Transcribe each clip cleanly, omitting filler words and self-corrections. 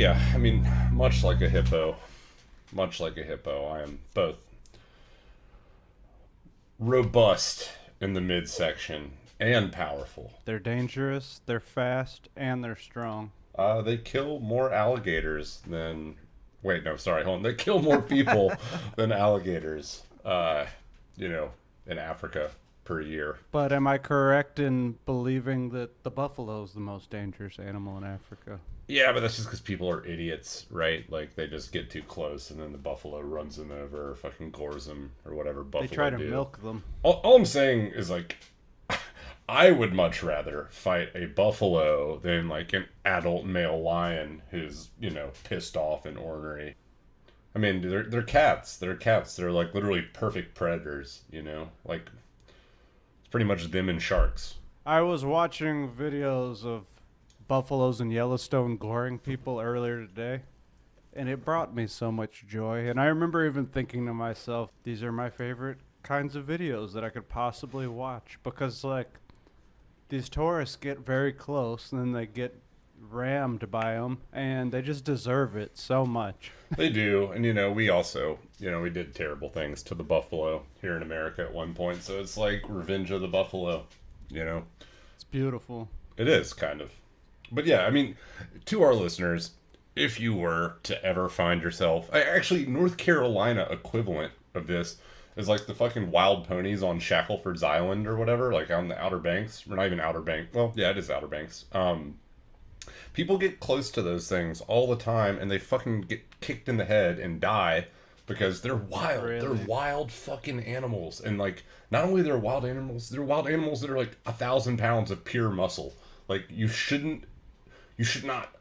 yeah, I mean, much like a hippo, I am both robust in the midsection and powerful. They're dangerous, they're fast, and they're strong. They kill more alligators than. Wait, no, sorry, hold on. They kill more people than alligators, you know, in Africa per year. But am I correct in believing that the buffalo is the most dangerous animal in Africa? Yeah, but that's just because people are idiots, right? Like, they just get too close and then the buffalo runs them over or fucking gores them or whatever They buffalo try to do. milk them. All I'm saying is, like, I would much rather fight a buffalo than, like, an adult male lion who's, pissed off and ornery. I mean, they're cats. They're cats. They're, like, literally perfect predators, Like, it's pretty much them and sharks. I was watching videos of buffaloes in Yellowstone goring people earlier today, and it brought me so much joy. And I remember even thinking to myself, these are my favorite kinds of videos that I could possibly watch because, like, these tourists get very close and then they get rammed by them, and they just deserve it so much. They do. And, we also, we did terrible things to the buffalo here in America at one point. So it's like Revenge of the Buffalo, It's beautiful. It is, kind of. But yeah, I mean, to our listeners, if you were to ever find yourself, actually, North Carolina equivalent of this is like the fucking wild ponies on Shackleford's Island or whatever, like on the Outer Banks. Or not even Outer Banks. Well, yeah, it is Outer Banks. People get close to those things all the time and they fucking get kicked in the head and die because they're wild. Really? They're wild fucking animals. And, like, not only they're wild animals that are like 1,000 pounds of pure muscle. Like, you should not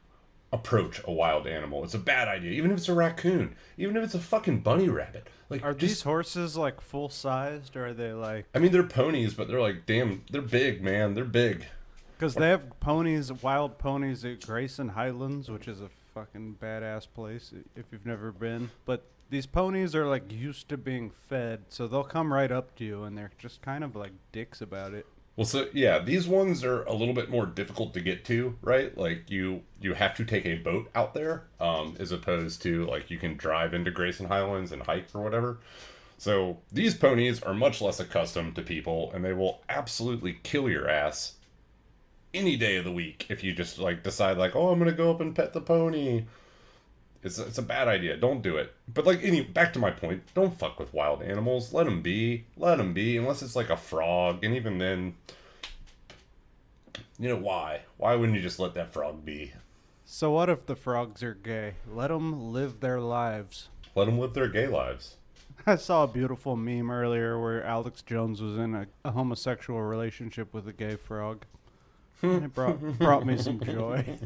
approach a wild animal. It's a bad idea. Even if it's a raccoon. Even if it's a fucking bunny rabbit. Like, Are these horses, like, full-sized, or are they, like... I mean, they're ponies, but they're like, damn, they're big, man. They're big. Because they have ponies, wild ponies at Grayson Highlands, which is a fucking badass place if you've never been. But these ponies are, like, used to being fed, so they'll come right up to you, and they're just kind of, like, dicks about it. Well, so, yeah, these ones are a little bit more difficult to get to, right? Like, you have to take a boat out there, as opposed to, like, you can drive into Grayson Highlands and hike or whatever. So, these ponies are much less accustomed to people, and they will absolutely kill your ass any day of the week if you just, like, decide, like, oh, I'm gonna go up and pet the pony. It's a bad idea. Don't do it. But, like, back to my point, don't fuck with wild animals. Let them be. Let them be, unless it's like a frog. And even then, why? Why wouldn't you just let that frog be? So what if the frogs are gay? Let them live their lives. Let them live their gay lives. I saw a beautiful meme earlier where Alex Jones was in a homosexual relationship with a gay frog. And it brought me some joy.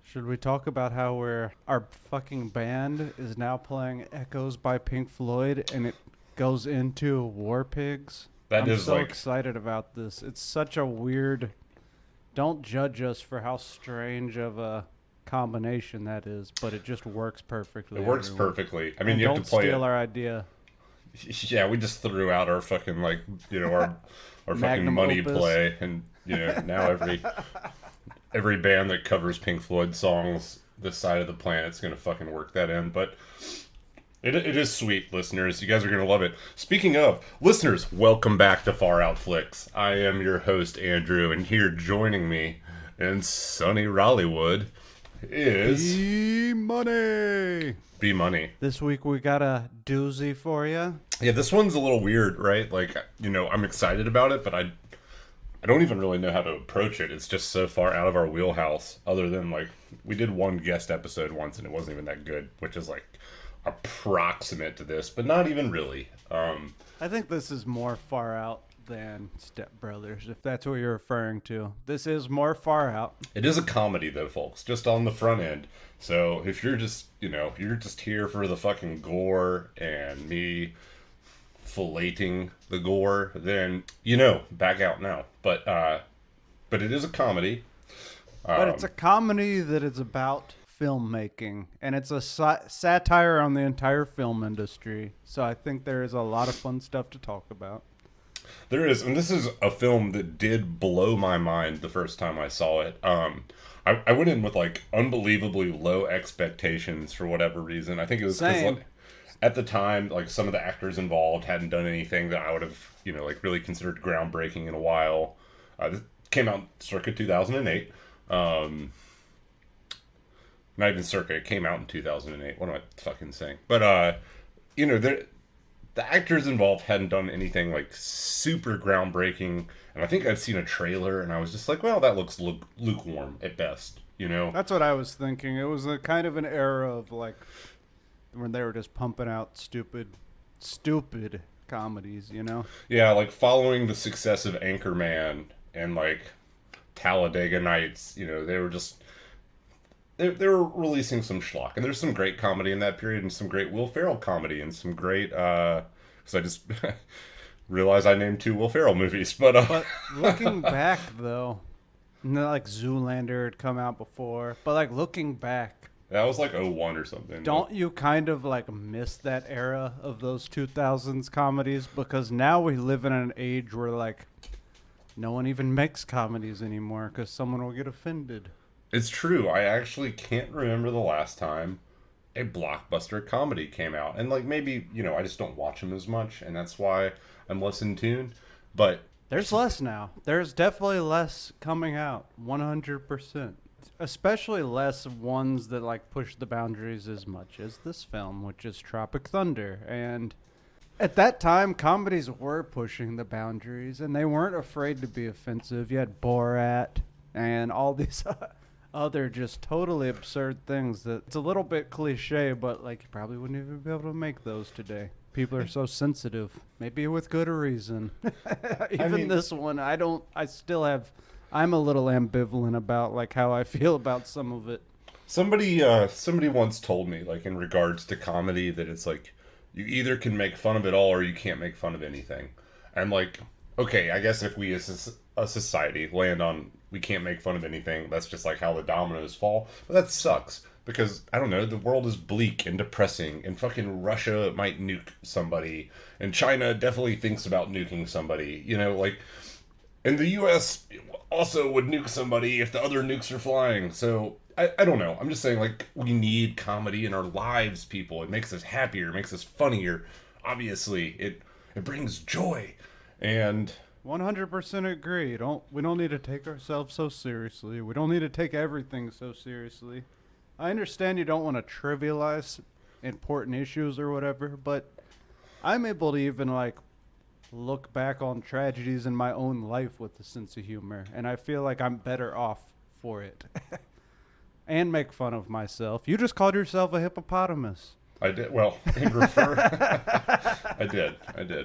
Should we talk about how our fucking band is now playing Echoes by Pink Floyd and it goes into War Pigs? I'm so excited about this. It's such a weird... Don't judge us for how strange of a combination that is, but it just works perfectly. It works perfectly. I mean, you have to play it. Don't steal our idea. Yeah, we just threw out our fucking, like, our fucking money opus. Play, and now every band that covers Pink Floyd songs this side of the planet's gonna fucking work that in. But it is sweet, listeners. You guys are gonna love it. Speaking of listeners, welcome back to Far Out Flicks. I am your host Andrew, and here joining me in sunny Rollywood is B-Money. B-Money. This week we got a doozy for you. Yeah, this one's a little weird, right? Like, I'm excited about it, but I don't even really know how to approach it. It's just so far out of our wheelhouse, other than, like, we did one guest episode once and it wasn't even that good, which is, like, approximate to this, but not even really. I think this is more far out than Step Brothers, if that's what you're referring to. This is more far out. It is a comedy, though, folks, just on the front end. So if you're just, you're just here for the fucking gore and me filleting the gore, then, back out now. But it is a comedy. But it's a comedy that is about filmmaking, and it's a satire on the entire film industry. So I think there is a lot of fun stuff to talk about. There is, and this is a film that did blow my mind the first time I saw it. I went in with like unbelievably low expectations for whatever reason. I think it was because Same. like, at the time, like some of the actors involved hadn't done anything that I would have, like really considered groundbreaking in a while. This came out circa 2008. Not even circa, it came out in 2008. What am I fucking saying? But the actors involved hadn't done anything like super groundbreaking, and I think I'd seen a trailer and I was just like, well, that looks lukewarm at best, That's what I was thinking. It was a kind of an era of like when they were just pumping out stupid comedies. Yeah, like following the success of Anchorman and like Talladega Nights, they were just they were releasing some schlock, and there's some great comedy in that period, and some great Will Ferrell comedy, and some great because I just realized I named 2 Will Ferrell movies, But looking back though, like Zoolander had come out before, but like looking back, that was like '01 or something. don't you kind of like miss that era of those 2000s comedies? Because now we live in an age where like no one even makes comedies anymore because someone will get offended. It's true. I actually can't remember the last time a blockbuster comedy came out. And like maybe, I just don't watch them as much, and that's why I'm less in tune. But There's less now. There's definitely less coming out. 100%. Especially less ones that like push the boundaries as much as this film, which is Tropic Thunder. And at that time, comedies were pushing the boundaries, and they weren't afraid to be offensive. You had Borat and all these other just totally absurd things that it's a little bit cliche, but like you probably wouldn't even be able to make those today. People are so sensitive, maybe with good reason. Even this one, I'm a little ambivalent about like how I feel about some of it. somebody once told me, like in regards to comedy, that it's like you either can make fun of it all or you can't make fun of anything. And like, okay, I guess if we as a society land on we can't make fun of anything, that's just like how the dominoes fall. But that sucks because I don't know, the world is bleak and depressing, and fucking Russia might nuke somebody, and China definitely thinks about nuking somebody. Like, and the U.S. also would nuke somebody if the other nukes are flying. So I don't know. I'm just saying, like, we need comedy in our lives, people. It makes us happier, it makes us funnier. Obviously, it brings joy, and 100% agree. We don't need to take ourselves so seriously. We don't need to take everything so seriously. I understand you don't want to trivialize important issues or whatever, but I'm able to even like look back on tragedies in my own life with a sense of humor, and I feel like I'm better off for it. And make fun of myself. You just called yourself a hippopotamus. I did. Well, in refer, I did.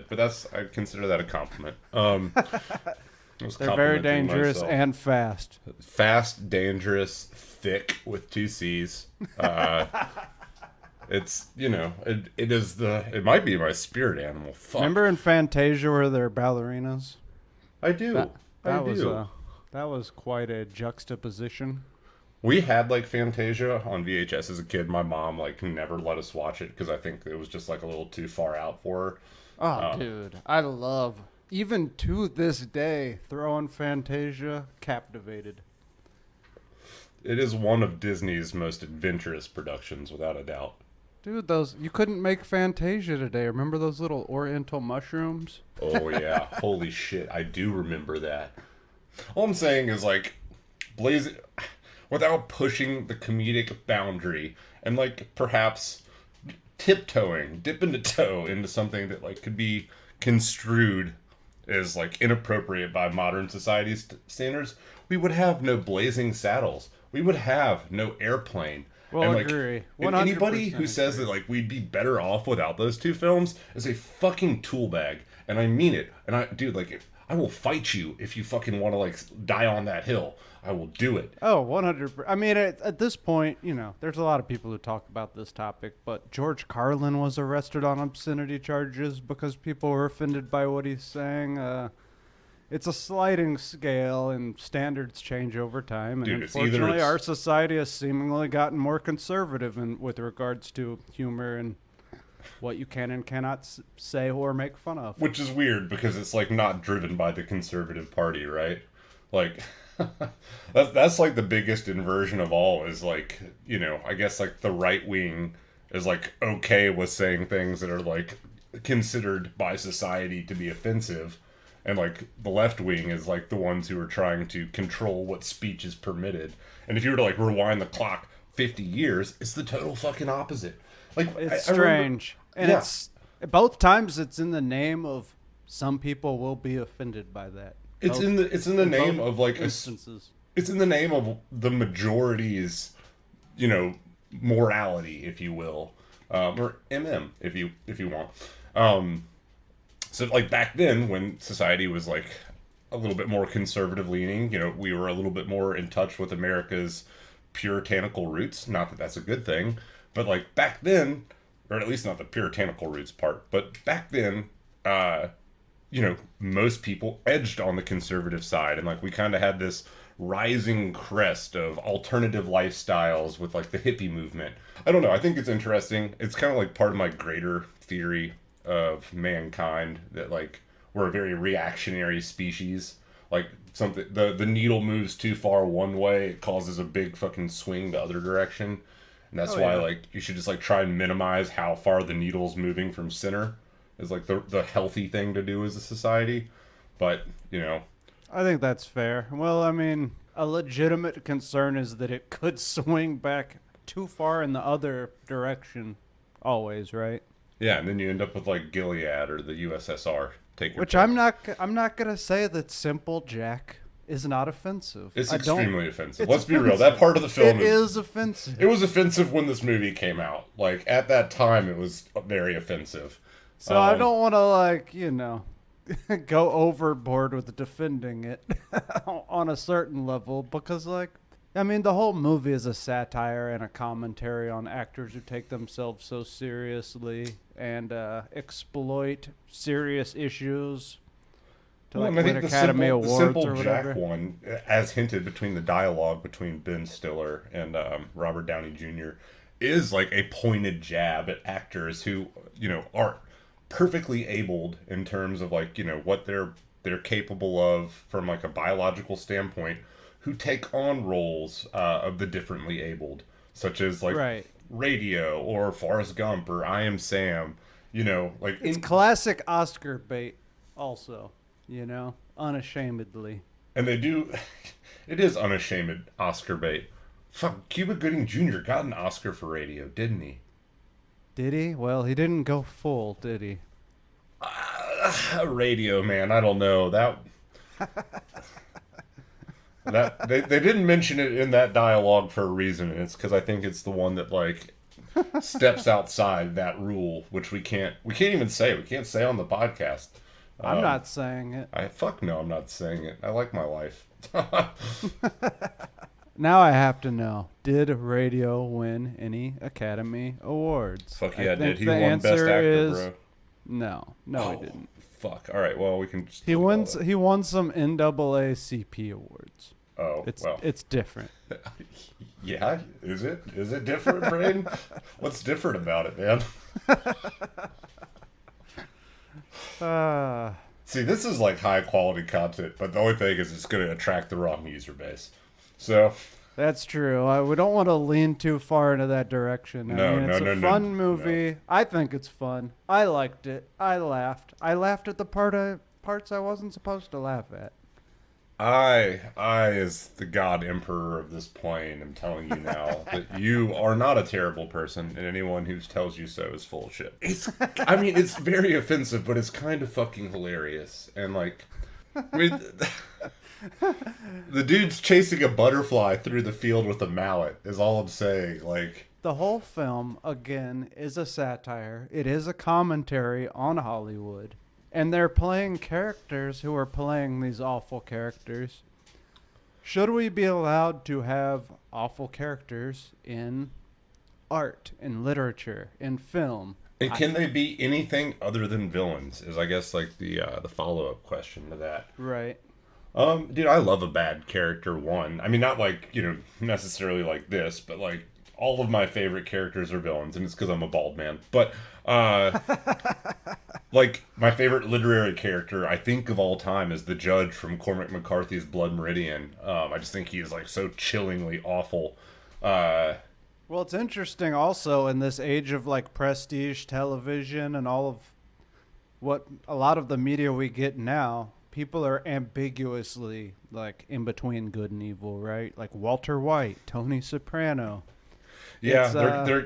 But I consider that a compliment. They're very dangerous myself. and fast. Fast, dangerous, thick with 2 C's. It's it might be my spirit animal. Fuck. Remember in Fantasia where they're ballerinas? I do. That was quite a juxtaposition. We had like Fantasia on VHS as a kid. My mom like never let us watch it because I think it was just like a little too far out for her. Oh, dude, I love, even to this day, throwing Fantasia, captivated. It is one of Disney's most adventurous productions, without a doubt. Dude, you couldn't make Fantasia today. Remember those little oriental mushrooms? Oh yeah, holy shit, I do remember that. All I'm saying is like, without pushing the comedic boundary and like perhaps dipping the toe into something that like could be construed as like inappropriate by modern society's standards, we would have no Blazing Saddles. We would have no Airplane. Well, and, like, agree. and anybody who says that like we'd be better off without those 2 films is a fucking tool bag, and I mean it. And dude, like, I will fight you if you fucking want to like die on that hill. I will do it. Oh, 100%. I mean, at this point, there's a lot of people who talk about this topic, but George Carlin was arrested on obscenity charges because people were offended by what he's saying. It's a sliding scale, and standards change over time. And Dude, unfortunately, our society has seemingly gotten more conservative with regards to humor and what you can and cannot say or make fun of. Which is weird because it's like not driven by the conservative party, right? Like that's like the biggest inversion of all is like, I guess like the right wing is like okay with saying things that are like considered by society to be offensive, and like the left wing is like the ones who are trying to control what speech is permitted. And if you were to like rewind the clock 50 years, it's the total fucking opposite. Like it's strange. And it's both times it's in the name of some people will be offended by that. It's in the name of like instances. It's in the name of the majority's, morality, if you will, or if you want. So like back then when society was like a little bit more conservative leaning, we were a little bit more in touch with America's puritanical roots. Not that that's a good thing, but like back then, or at least not the puritanical roots part, but back then, most people edged on the conservative side, and like we kind of had this rising crest of alternative lifestyles with like the hippie movement. I don't know. I think it's interesting. It's kind of like part of my greater theory of mankind that like we're a very reactionary species. Like something, the needle moves too far one way, it causes a big fucking swing the other direction. And that's why like you should just like try and minimize how far the needle's moving from center is like the healthy thing to do as a society. But, I think that's fair. Well, I mean, a legitimate concern is that it could swing back too far in the other direction always, right? Yeah, and then you end up with like Gilead or the USSR. Which I'm not going to say that Simple Jack is not offensive. It's extremely offensive. Let's be real. That part of the film is offensive. It was offensive when this movie came out. Like at that time, it was very offensive. So I don't want to go overboard with defending it on a certain level because the whole movie is a satire and a commentary on actors who take themselves so seriously and exploit serious issues to win Academy Awards or whatever. The Simple Jack one, as hinted between the dialogue between Ben Stiller and Robert Downey Jr., is like a pointed jab at actors who, are perfectly abled in terms of like, what they're capable of from like a biological standpoint, who take on roles of the differently abled, such as like Radio or Forrest Gump or I Am Sam. It's classic Oscar bait also, unashamedly. And they do, it is unashamed Oscar bait. Fuck, Cuba Gooding Jr. got an Oscar for Radio, didn't he? Did he? Well, he didn't go full, did he? Radio, man, I don't know. They didn't mention it in that dialogue for a reason, and it's because I think it's the one that like steps outside that rule, which we can't even say. We can't say on the podcast. I'm not saying it. I'm not saying it. I like my life. Now I have to know, did Radio win any Academy Awards? Fuck yeah, did. He won Best Actor, bro. No, he didn't. Fuck. All right, well, we can just... He won some NAACP awards. Oh, it's different. Yeah? Is it? Is it different, Brain? What's different about it, man? See, this is like high quality content, but the only thing is it's going to attract the wrong user base. So that's true. We don't want to lean too far into that direction. It's a fun movie. No. I think it's fun. I liked it. I laughed. I laughed at the parts I wasn't supposed to laugh at. I, as the God Emperor of this plane, am telling you now that you are not a terrible person, and anyone who tells you so is full of shit. It's very offensive, but it's kind of fucking hilarious. And the dude's chasing a butterfly through the field with a mallet is all I'm saying. The whole film, again, is a satire. It is a commentary on Hollywood. And they're playing characters who are playing these awful characters. Should we be allowed to have awful characters in art, in literature, in film? And can they be anything other than villains? Is I guess the follow-up question to that. Right. Dude, I love a bad character one. I mean, not necessarily like this, but all of my favorite characters are villains, and it's because I'm a bald man. But like my favorite literary character, I think of all time, is the Judge from Cormac McCarthy's Blood Meridian. I just think he is like so chillingly awful. Well, it's interesting also in this age of like prestige television and all of what a lot of the media we get now, people are ambiguously like in between good and evil, right? Like Walter White, Tony Soprano. Yeah, It's,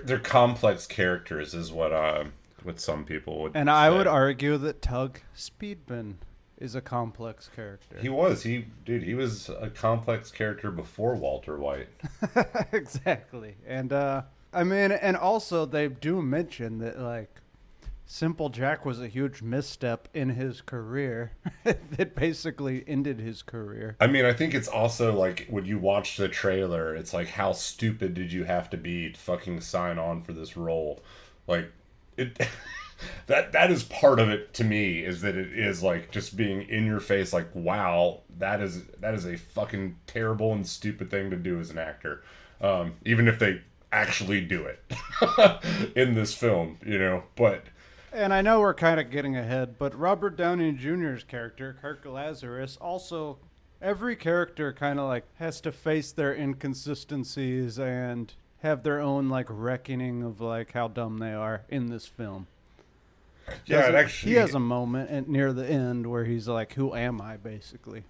they're complex characters, is what some people would. And I would argue that Tug Speedman is a complex character. He was a complex character before Walter White. Exactly. And I mean, and also they do mention that like Simple Jack was a huge misstep in his career that basically ended his career. I mean, I think it's also like when you watch the trailer, it's like, how stupid did you have to be to fucking sign on for this role? Like it that is part of it to me, is that it is like just being in your face, like, wow, that is a fucking terrible and stupid thing to do as an actor. Even if they actually do it in this film, but And I know we're kind of getting ahead, but Robert Downey Jr.'s character, Kirk Lazarus, also every character kind of like has to face their inconsistencies and have their own like reckoning of like how dumb they are in this film. yeah, it actually He has a moment near the end where he's like, "Who am I?" basically.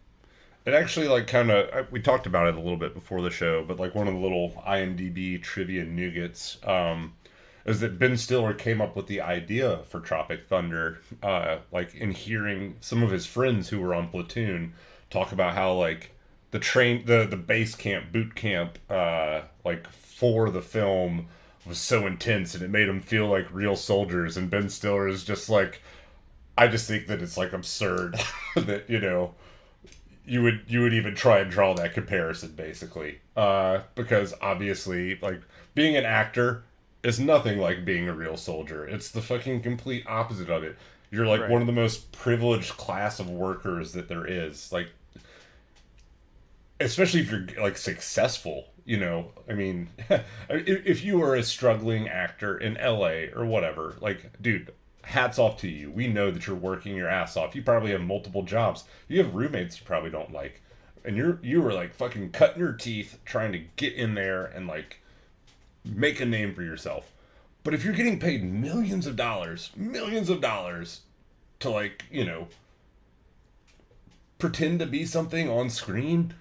It actually, like, kind of, we talked about it a little bit before the show, but like one of the little IMDb trivia nuggets is that Ben Stiller came up with the idea for Tropic Thunder, like in hearing some of his friends who were on Platoon talk about how like the base camp, boot camp, like for the film was so intense and it made them feel like real soldiers. And Ben Stiller is just like, I just think that it's like absurd that you would even try and draw that comparison, basically, because obviously, like, being an actor is nothing like being a real soldier. It's the fucking complete opposite of it. You're like one of the most privileged class of workers that there is, like, especially if you're like successful. I mean, if you are a struggling actor in LA or whatever, like, dude, hats off to you. We know that you're working your ass off. You probably have multiple jobs. You have roommates you probably don't like. And you were like fucking cutting your teeth trying to get in there and like make a name for yourself. But if you're getting paid millions of dollars to like, pretend to be something on screen,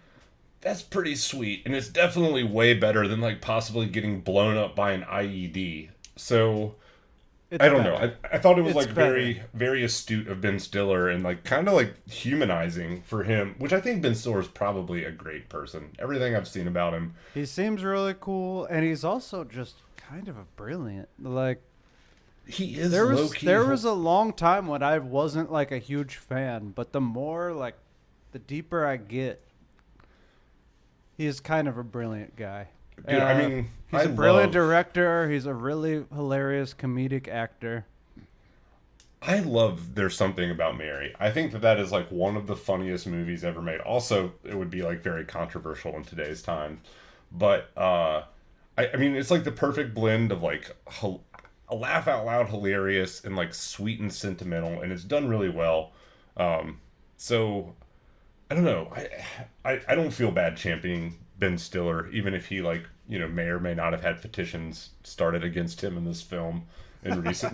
that's pretty sweet. And it's definitely way better than like possibly getting blown up by an IED. So I don't know. I thought it was like very, very astute of Ben Stiller and like kind of like humanizing for him, which I think Ben Stiller is probably a great person. Everything I've seen about him. He seems really cool, and he's also just kind of a brilliant. Like, he is low-key. There was a long time when I wasn't like a huge fan, but the deeper I get, he's kind of a brilliant guy. Dude, I mean, he's a brilliant director. He's a really hilarious comedic actor. I love There's Something About Mary. I think that is like one of the funniest movies ever made. Also, it would be like very controversial in today's time. But, I mean, it's like the perfect blend of like a laugh out loud hilarious and like sweet and sentimental. And it's done really well. So, I don't know. I don't feel bad championing Ben Stiller, even if he like, may or may not have had petitions started against him in this film in recent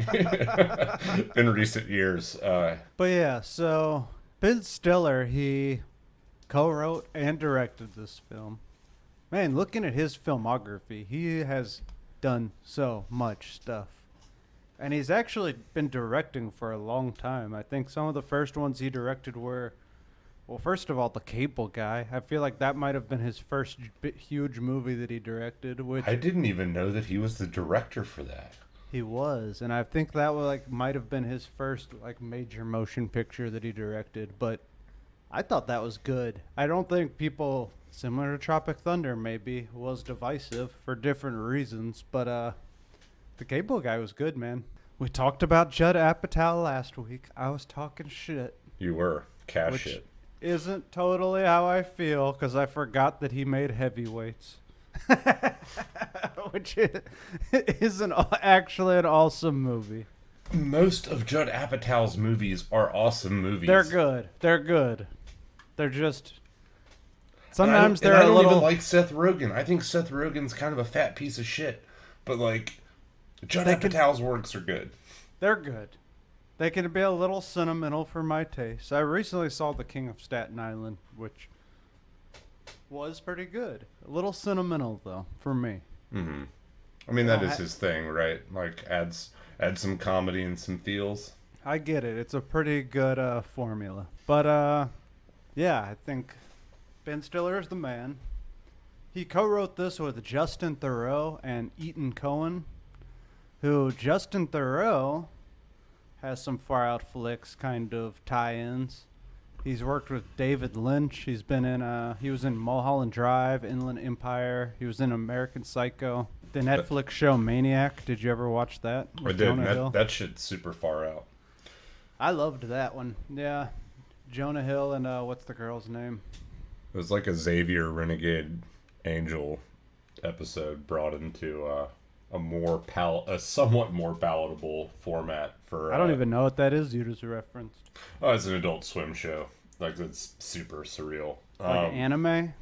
years. But yeah, so Ben Stiller, he co-wrote and directed this film. Man, looking at his filmography, he has done so much stuff. And he's actually been directing for a long time. I think some of the first ones he directed were, well, first of all, The Cable Guy. I feel like that might have been his first huge movie that he directed. Which I didn't even know that he was the director for that. He was, and I think that might have been his first like major motion picture that he directed. But I thought that was good. I don't think people, similar to Tropic Thunder, maybe was divisive for different reasons. But The Cable Guy was good, man. We talked about Judd Apatow last week. I was talking shit. You were shit. Isn't totally how I feel, because I forgot that he made Heavyweights. which is actually an awesome movie. Most of Judd Apatow's movies are awesome movies. They're good. They're good. They're just Sometimes they're I a don't little. even like Seth Rogen. I think Seth Rogen's kind of a fat piece of shit. But like, Judd Apatow's works are good. They're good. They can be a little sentimental for my taste. I recently saw The King of Staten Island, which was pretty good. A little sentimental though for me. Mm-hmm. I mean, that is his thing, right? Like, add some comedy and some feels. I get it. It's a pretty good formula. But yeah, I think Ben Stiller is the man. He co-wrote this with Justin Theroux and Ethan Coen, who Justin Theroux has some Far Out Flicks kind of tie-ins. He's worked with David Lynch. He was in Mulholland Drive, Inland Empire. He was in American Psycho. The Netflix show Maniac. Did you ever watch that? I did. That shit's super far out. I loved that one. Yeah. Jonah Hill and what's the girl's name? It was like a Xavier Renegade Angel episode brought into a somewhat more palatable format for. I don't even know what that is. You just referenced. Oh, it's an Adult Swim show. Like, it's super surreal. Like anime?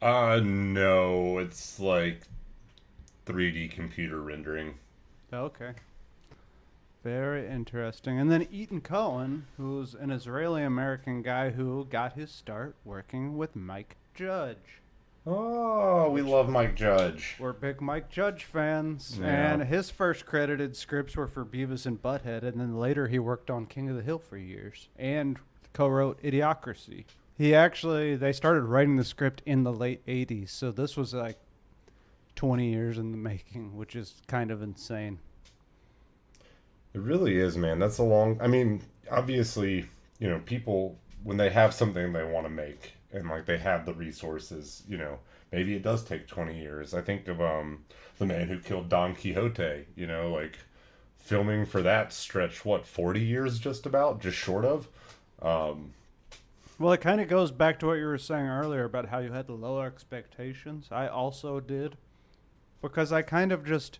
No, it's like 3D computer rendering. Okay. Very interesting. And then Ethan Coen, who's an Israeli-American guy who got his start working with Mike Judge. Oh, we love Mike Judge. We're big Mike Judge fans. Yeah. And his first credited scripts were for Beavis and Butthead, and then later he worked on King of the Hill for years and co-wrote Idiocracy. They started writing the script in the late 80s, so this was like 20 years in the making, which is kind of insane. It really is, man. That's a long... I mean, obviously, people, when they have something they want to make, and, like, they have the resources, maybe it does take 20 years. I think of The Man Who Killed Don Quixote, like, filming for that stretch, 40 years just short of? Well, it kind of goes back to what you were saying earlier about how you had the lower expectations. I also did, because I kind of just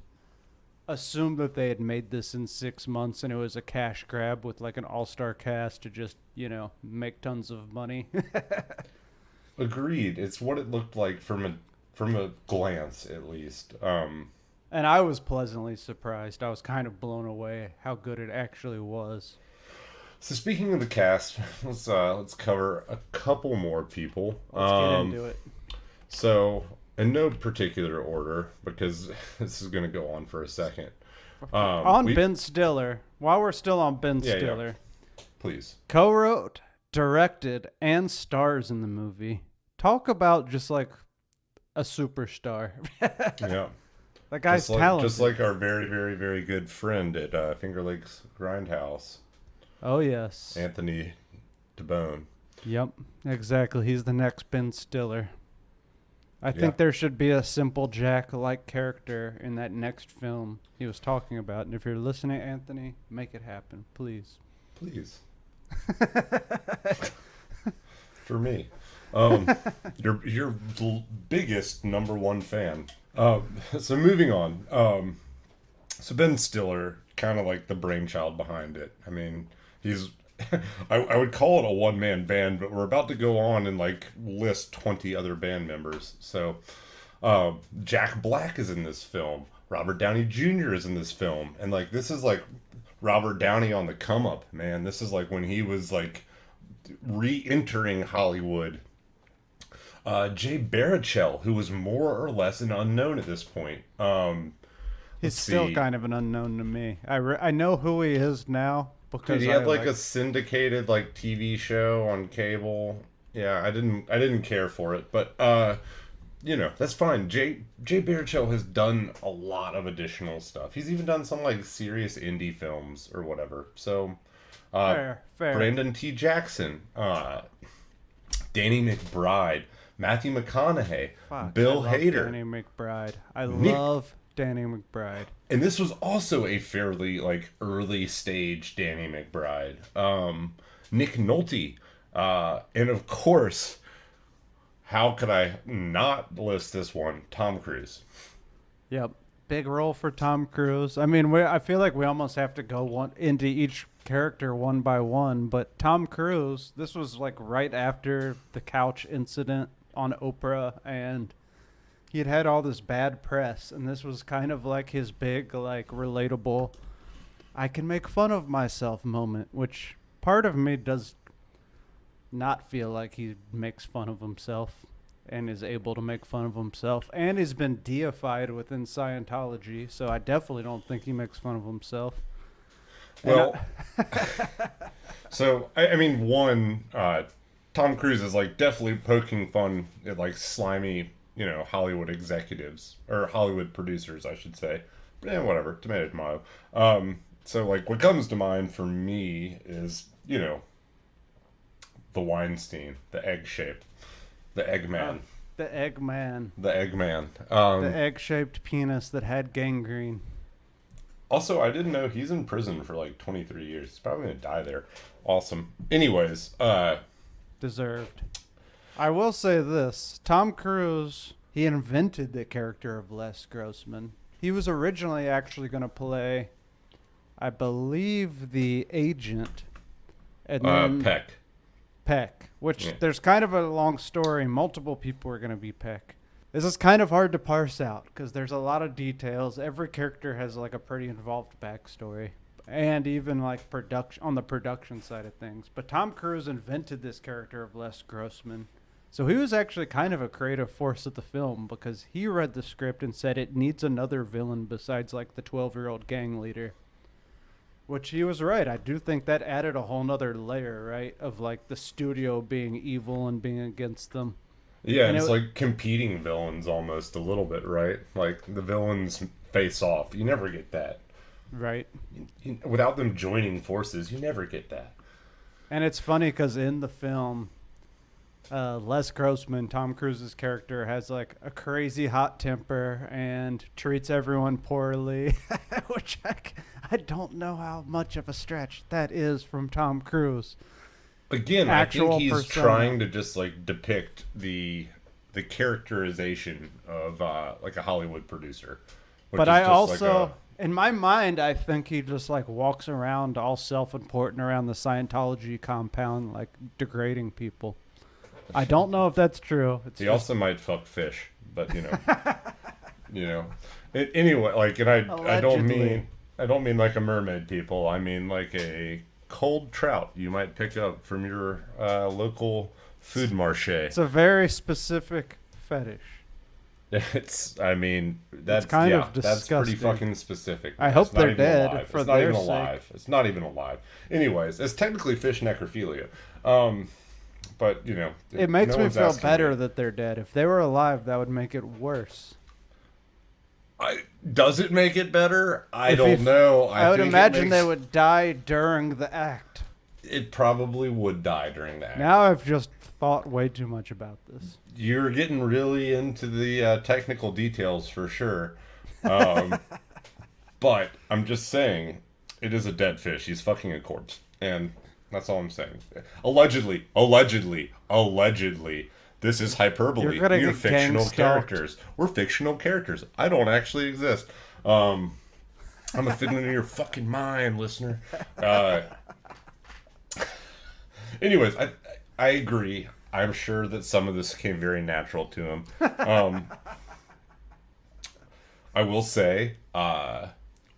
assumed that they had made this in 6 months and it was a cash grab with like an all-star cast to just, make tons of money. Agreed. It's what it looked like from a glance, at least. And I was pleasantly surprised. I was kind of blown away how good it actually was. So speaking of the cast, let's cover a couple more people. Let's get into it. So, in no particular order, because this is going to go on for a second. Ben Stiller, while we're still on Ben Stiller, please. Co-wrote, directed, and stars in the movie. Talk about just like a superstar. Yeah. That guy's talented. Just like our very, very, very good friend at Finger Lakes Grindhouse. Oh, yes. Anthony DeBone. Yep, exactly. He's the next Ben Stiller. I think there should be a simple Jack-like character in that next film he was talking about. And if you're listening, Anthony, make it happen, please. Please. For me. Your biggest number one fan. So moving on. So Ben Stiller, kind of like the brainchild behind it. I mean, he's... I would call it a one-man band, but we're about to go on and like list 20 other band members. So Jack Black is in this film. Robert Downey Jr. is in this film. And like this is like Robert Downey on the come up, man. This is like when he was like re-entering Hollywood. Jay Baruchel, who was more or less an unknown at this point. He's still kind of an unknown to me. I know who he is now. Because he had like a syndicated like TV show on cable. Yeah, I didn't care for it, but that's fine. Jay Baruchel has done a lot of additional stuff. He's even done some like serious indie films or whatever. So fair. Brandon T. Jackson, Danny McBride, Matthew McConaughey, Bill Hader. Danny McBride. I love Danny McBride. And this was also a fairly like early stage Danny McBride. Nick Nolte, and of course, how could I not list this one? Tom Cruise. Yep. Big role for Tom Cruise. I mean, I feel like we almost have to go into each character one by one, but Tom Cruise, this was like right after the couch incident on Oprah, and he had all this bad press, and this was kind of like his big, like, relatable, I can make fun of myself moment, which part of me does not feel like he makes fun of himself and is able to make fun of himself, and he's been deified within Scientology, so I definitely don't think he makes fun of himself. Well, so I mean, Tom Cruise is like definitely poking fun at like slimy, Hollywood executives or Hollywood producers, I should say. But whatever, tomato, tomato. So like what comes to mind for me is the Weinstein, the egg shape, the Eggman. The Eggman. The Eggman. The egg-shaped penis that had gangrene. Also, I didn't know he's in prison for like 23 years. He's probably going to die there. Awesome. Anyways. Deserved. I will say this. Tom Cruise, he invented the character of Les Grossman. He was originally actually going to play, I believe, the agent. And then Peck, which there's kind of a long story. Multiple people are going to be Peck. This is kind of hard to parse out because there's a lot of details. Every character has like a pretty involved backstory, and even like on the production side of things. But Tom Cruise invented this character of Les Grossman, so he was actually kind of a creative force of the film because he read the script and said it needs another villain besides like the 12-year-old gang leader. Which he was right. I do think that added a whole nother layer, right, of like the studio being evil and being against them. Yeah, and it's like competing villains almost a little bit, right? Like the villains face off. You never get that. Right. Without them joining forces, you never get that. And it's funny because in the film, Les Grossman, Tom Cruise's character, has like a crazy hot temper and treats everyone poorly, which I don't know how much of a stretch that is from Tom Cruise. Again, I think he's trying to just like depict the characterization of like a Hollywood producer. But I also, in my mind, I think he just like walks around all self-important around the Scientology compound, like degrading people. I don't know if that's true. He also might fuck fish, but anyway, like, and I don't mean like a mermaid people. I mean like a cold trout you might pick up from your local food marché. It's a very specific fetish. That's kind of disgusting. That's pretty fucking specific. I hope they're dead for their sake. It's not even alive. Anyways, it's technically fish necrophilia. But it makes me feel better that they're dead. If they were alive, that would make it worse. Does it make it better? I don't know. I would imagine they would die during the act. It probably would die during the act. Now I've just thought way too much about this. You're getting really into the technical details for sure. But I'm just saying, it is a dead fish. He's fucking a corpse. And that's all I'm saying. Allegedly. This is hyperbole. You're fictional characters. We're fictional characters. I don't actually exist. I'm a figment of your fucking mind, listener. Anyways, I agree. I'm sure that some of this came very natural to him. I will say,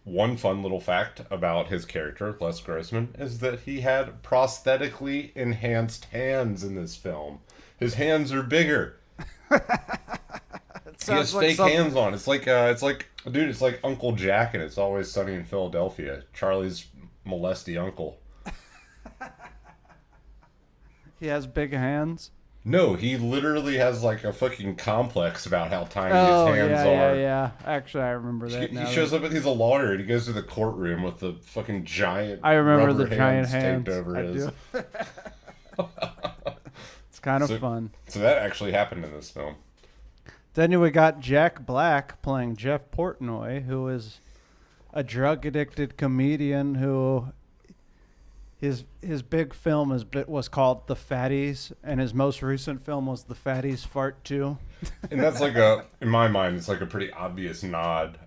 one fun little fact about his character, Les Grossman, is that he had prosthetically enhanced hands in this film. His hands are bigger. He has fake hands on. It's like Uncle Jack and It's Always Sunny in Philadelphia. Charlie's molesty uncle. He has big hands? No, he literally has like a fucking complex about how tiny his hands are. Yeah. Actually, I remember that. He shows up, he's a lawyer, and he goes to the courtroom with the fucking giant. I remember the giant hands taped over his. It's kind of fun. So that actually happened in this film. Then we got Jack Black playing Jeff Portnoy, who is a drug-addicted comedian who his big film was called The Fatties, and his most recent film was The Fatties Fart 2. And that's like in my mind, it's like a pretty obvious nod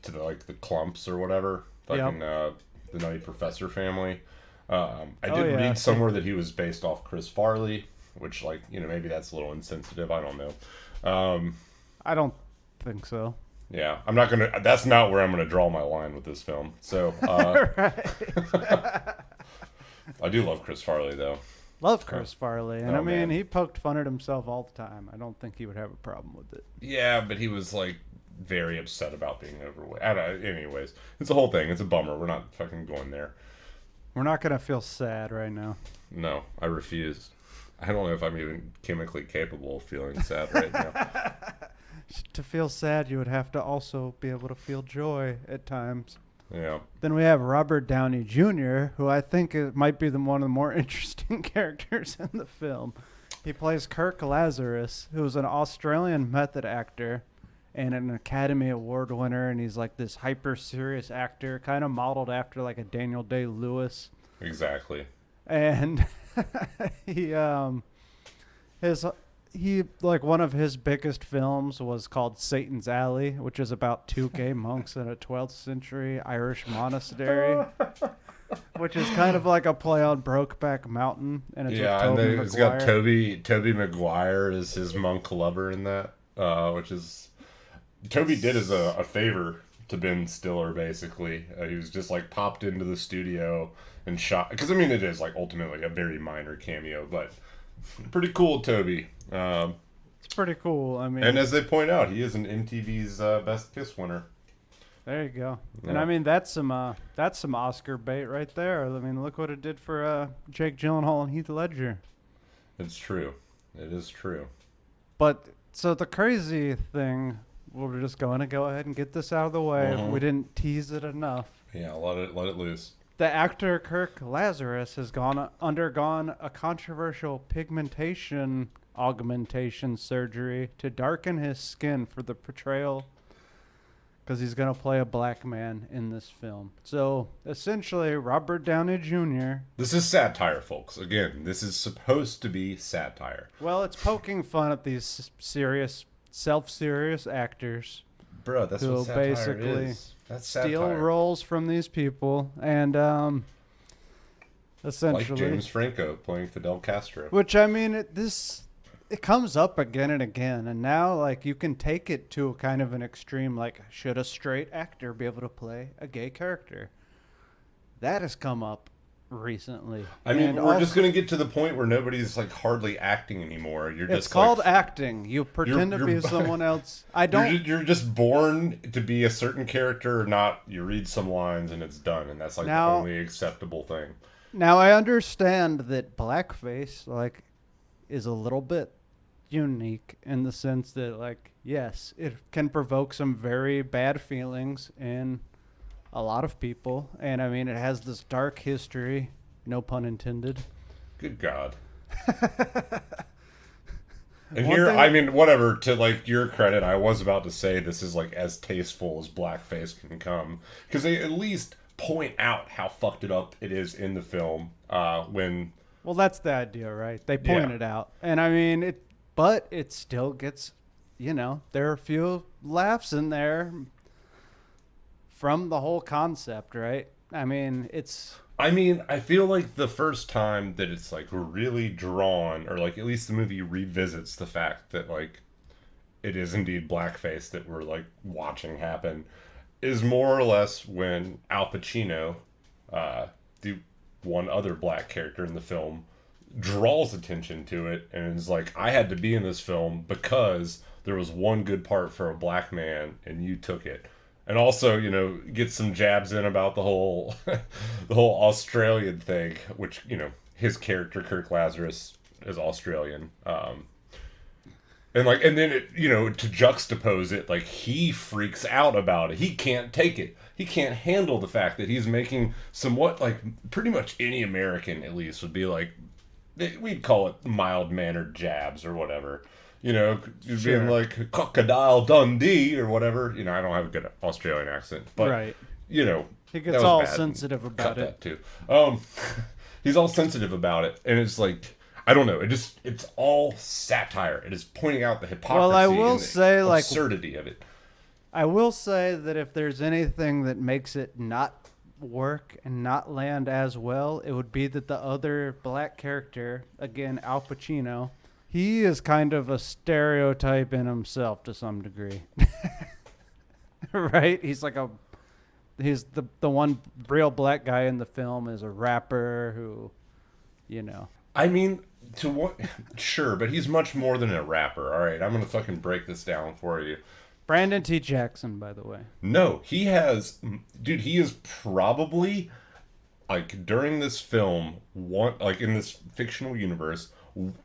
to the Clumps or whatever, fucking the Nutty Professor family. I did read somewhere that he was based off Chris Farley, which maybe that's a little insensitive. I don't know. I don't think so. Yeah, I'm not gonna. That's not where I'm gonna draw my line with this film. So, I do love Chris Farley though. Love Chris Farley, and man, he poked fun at himself all the time. I don't think he would have a problem with it. Yeah, but he was very upset about being overweight. Anyways, it's a whole thing. It's a bummer. We're not fucking going there. We're not gonna feel sad right now. No, I refuse. I don't know if I'm even chemically capable of feeling sad right now. To feel sad, you would have to also be able to feel joy at times. Yeah. Then we have Robert Downey Jr., who I think might be one of the more interesting characters in the film. He plays Kirk Lazarus, who's an Australian method actor and an Academy Award winner, and he's like this hyper serious actor, kind of modeled after like a Daniel Day-Lewis. Exactly. And one of his biggest films was called Satan's Alley, which is about two gay monks in a 12th century Irish monastery, which is kind of like a play on Brokeback Mountain. And it's and then it's got Toby Maguire as his monk lover in that, which is Toby did as a favor to Ben Stiller. Basically, he was just popped into the studio and shot, because it is ultimately a very minor cameo, but pretty cool, Toby. It's pretty cool. And as they point out, he is an MTV's Best Kiss winner. There you go. Yeah. And that's some Oscar bait right there. Look what it did for Jake Gyllenhaal and Heath Ledger. It's true. It is true. But so the crazy thing, we're just going to go ahead and get this out of the way. We didn't tease it enough. Yeah, let it loose. The actor Kirk Lazarus has undergone a controversial pigmentation augmentation surgery to darken his skin for the portrayal, because he's going to play a black man in this film. So essentially, Robert Downey Jr. This is satire, folks. Again, this is supposed to be satire. Well, it's poking fun at these self-serious actors. Bro, that's what satire basically is. That's satire. Steal roles from these people, and essentially, like James Franco playing Fidel Castro. Which it comes up again and again, and now you can take it to a kind of an extreme. Should a straight actor be able to play a gay character? That has come up recently. We're just going to get to the point where nobody's hardly acting anymore. It's called acting. You pretend to be someone else. You're just born to be a certain character or not. You read some lines and it's done, and that's the only acceptable thing. Now I understand that blackface is a little bit unique in the sense that yes, it can provoke some very bad feelings in a lot of people, and it has this dark history, no pun intended. Good God. And here, whatever, to your credit, I was about to say this is as tasteful as blackface can come, because they at least point out how fucked it up it is in the film when... Well, that's the idea, right? They point it out. And but it still gets, there are a few laughs in there from the whole concept, right? I feel like the first time that it's really drawn, or at least the movie revisits the fact that it is indeed blackface that we're watching happen, is more or less when Al Pacino, the one other black character in the film, draws attention to it and is I had to be in this film because there was one good part for a black man and you took it. And also, get some jabs in about the whole the whole Australian thing, which, his character Kirk Lazarus is Australian. And then it, to juxtapose it, he freaks out about it. He can't take it. He can't handle the fact that he's making somewhat pretty much any American at least would be we'd call it mild-mannered jabs or whatever. Being Crocodile Dundee or whatever. I don't have a good Australian accent, but right. He gets all sensitive about Cut it that too. he's all sensitive about it, and it's like I don't know. It's all satire. It is pointing out the hypocrisy I will and the say, like, absurdity of it. I will say that if there's anything that makes it not work and not land as well, it would be that the other black character, again, Al Pacino, he is kind of a stereotype in himself to some degree. Right? He's the one real black guy in the film is a rapper who, I mean, to what? Sure, but he's much more than a rapper. All right, I'm gonna fucking break this down for you. Brandon T. Jackson, by the way. No, he has, dude. He is probably like during this film, in this fictional universe,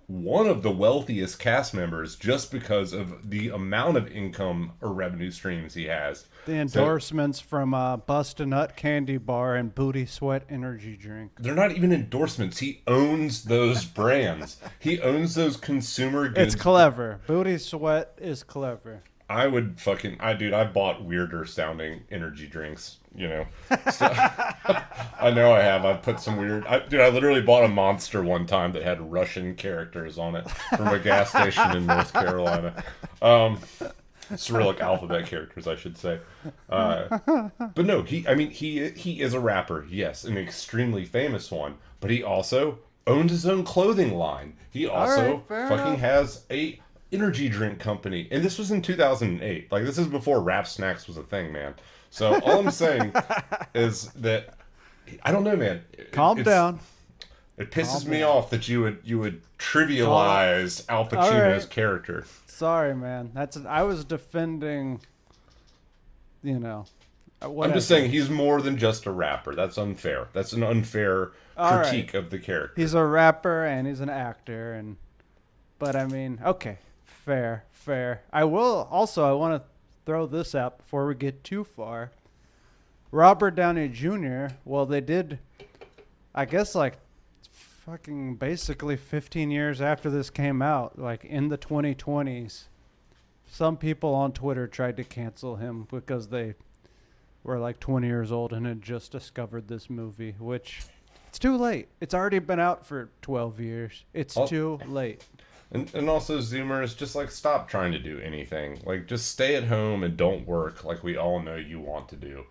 one of the wealthiest cast members, just because of the amount of income or revenue streams he has. The endorsements from Bust a Nut Candy Bar and Booty Sweat Energy Drink. They're not even endorsements. He owns those brands. He owns those consumer goods. It's clever. Booty Sweat is clever. I bought weirder sounding energy drinks, So, I know I have. I've put some weird... I literally bought a Monster one time that had Russian characters on it from a gas station in North Carolina. Cyrillic alphabet characters, I should say. But no, he is a rapper, yes, an extremely famous one. But he also owns his own clothing line. He also has a energy drink company, and this was in 2008. Like, this is before Rap Snacks was a thing, man. So all I'm saying is that I don't know, man. Calm down. It pisses me off that you would trivialize Al Pacino's character. Sorry, man. I was defending. I'm just saying he's more than just a rapper. That's unfair. That's an unfair critique of the character. He's a rapper and he's an actor, but I mean, okay. Fair. I want to throw this out before we get too far. Robert Downey Jr., well, they did, I guess, like, fucking basically 15 years after this came out, like in the 2020s, some people on Twitter tried to cancel him because they were like 20 years old and had just discovered this movie, which it's too late. It's already been out for 12 years. It's too late. And also, Zoomers, just, like, stop trying to do anything. Like, just stay at home and don't work like we all know you want to do.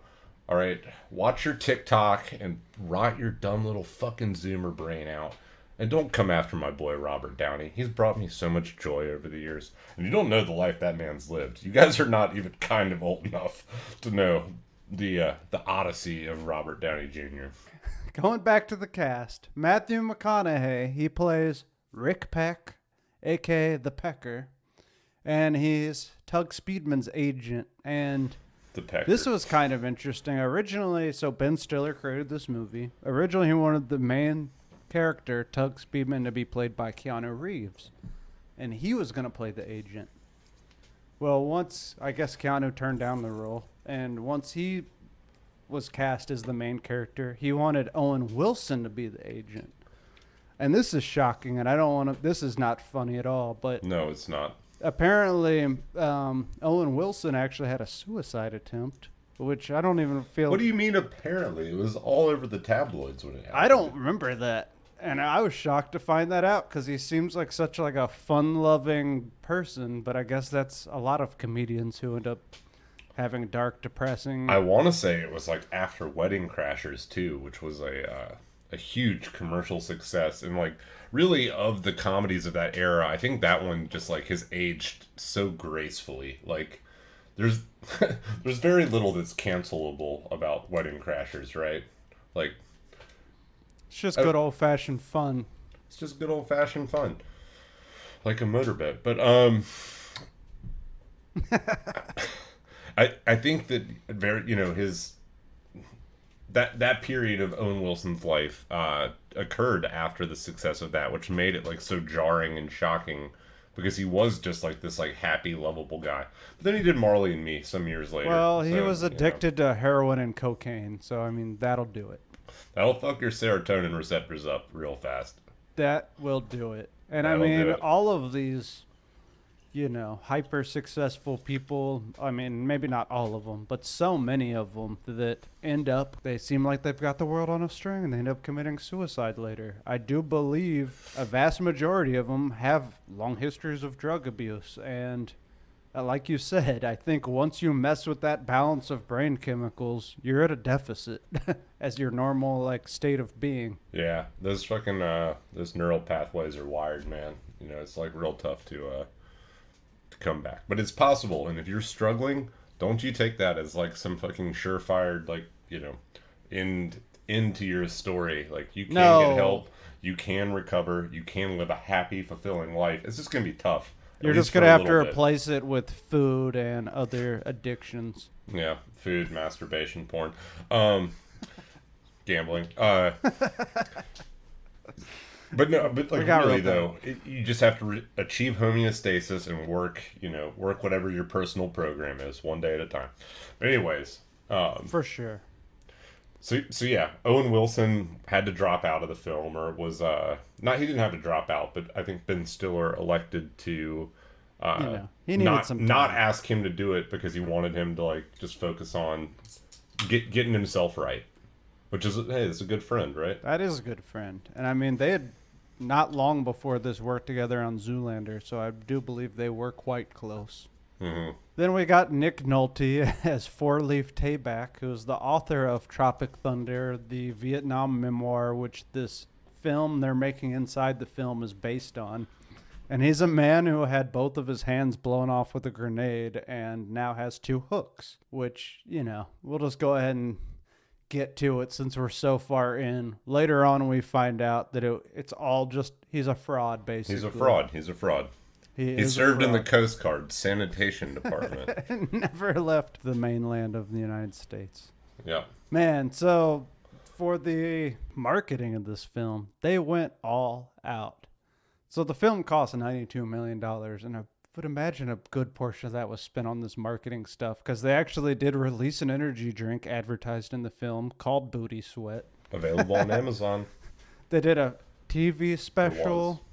All right? Watch your TikTok and rot your dumb little fucking Zoomer brain out. And don't come after my boy Robert Downey. He's brought me so much joy over the years. And you don't know the life that man's lived. You guys are not even kind of old enough to know the odyssey of Robert Downey Jr. Going back to the cast, Matthew McConaughey, he plays Rick Peck, a.k.a. the Pecker, and he's Tug Speedman's agent. And the Pecker. This was kind of interesting. Originally, so Ben Stiller created this movie. Originally, he wanted the main character, Tug Speedman, to be played by Keanu Reeves, and he was going to play the agent. Well, once, I guess Keanu turned down the role, and once he was cast as the main character, he wanted Owen Wilson to be the agent. And this is shocking, and I don't want to... This is not funny at all, but... No, it's not. Apparently, Owen Wilson actually had a suicide attempt, which I don't even feel... What do you mean, apparently? It was all over the tabloids when it happened. I don't remember that. And I was shocked to find that out, because he seems like such like a fun-loving person, but I guess that's a lot of comedians who end up having dark, depressing... I want to say it was like after Wedding Crashers, too, which was a huge commercial success, and like really of the comedies of that era, I think that one just like has aged so gracefully. Like there's very little that's cancelable about Wedding Crashers, right? Like it's just good old fashioned fun. It's just good old fashioned fun, like a motorboat. But I think that his. That period of Owen Wilson's life occurred after the success of that, which made it like so jarring and shocking, because he was just like this like happy, lovable guy. But then he did Marley and Me some years later. Well, he was addicted to heroin and cocaine, so I mean that'll do it. That'll fuck your serotonin receptors up real fast. That will do it. And That'll I mean all of these hyper successful people. I mean, maybe not all of them, but so many of them that they seem like they've got the world on a string and they end up committing suicide later. I do believe a vast majority of them have long histories of drug abuse. And like you said, I think once you mess with that balance of brain chemicals, you're at a deficit as your normal state of being. Yeah, those fucking those neural pathways are wired, man. It's like real tough to come back, but it's possible. And if you're struggling, don't you take that as like some fucking surefire end into your story. Like, you can get help, you can recover, you can live a happy, fulfilling life. It's just gonna be tough. You're just gonna have to replace it with food and other addictions. Yeah, food, masturbation, porn, gambling. But really though, you just have to achieve homeostasis and work whatever your personal program is, one day at a time. But anyways, for sure. So yeah, Owen Wilson had to drop out of the film, or was he didn't have to drop out, but I think Ben Stiller elected to he needed some time. Not ask him to do it because he wanted him to just focus on getting himself right. Which is, hey, it's a good friend, right? That is a good friend. And I mean, they had not long before this worked together on Zoolander, so I do believe they were quite close. Mm-hmm. Then we got Nick Nolte as Four-Leaf Tayback, who's the author of Tropic Thunder, the Vietnam memoir, which this film they're making inside the film is based on. And he's a man who had both of his hands blown off with a grenade and now has 2 hooks, which, we'll just go ahead and get to it since we're so far in. Later on, we find out that it's all just, he's a fraud, basically. He's a fraud. He served in the Coast Guard Sanitation Department. Never left the mainland of the United States. Yeah. Man, so for the marketing of this film, they went all out. So the film cost $92 million, and I would imagine a good portion of that was spent on this marketing stuff, because they actually did release an energy drink advertised in the film called Booty Sweat. Available on Amazon. They did a TV special.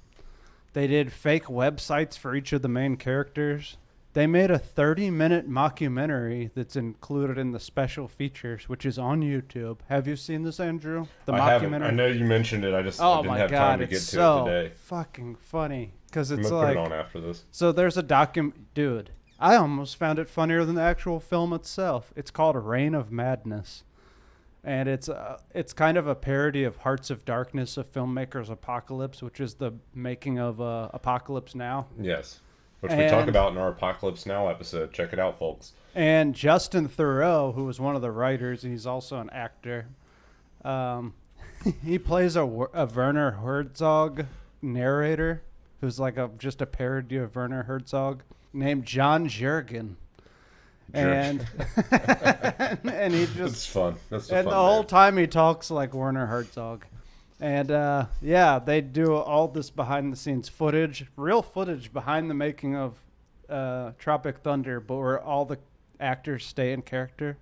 They did fake websites for each of the main characters. They made a 30-minute mockumentary that's included in the special features, which is on YouTube. Have you seen this, Andrew? The I haven't. I know you mentioned it. I didn't have time to get to it today. Fucking funny. Because it's I'm gonna put it on after this. So there's a dude, I almost found it funnier than the actual film itself. It's called Reign of Madness. And it's kind of a parody of Hearts of Darkness, a filmmaker's Apocalypse, which is the making of Apocalypse Now. Yes. Which we talk about in our Apocalypse Now episode. Check it out, folks. And Justin Theroux, who was one of the writers, he's also an actor. He plays a Werner Herzog narrator, who's just a parody of Werner Herzog, named John Jurgen. And and he just... It's fun. That's and fun the whole time he talks like Werner Herzog. And, they do all this behind-the-scenes footage, real footage behind the making of Tropic Thunder, but where all the actors stay in character.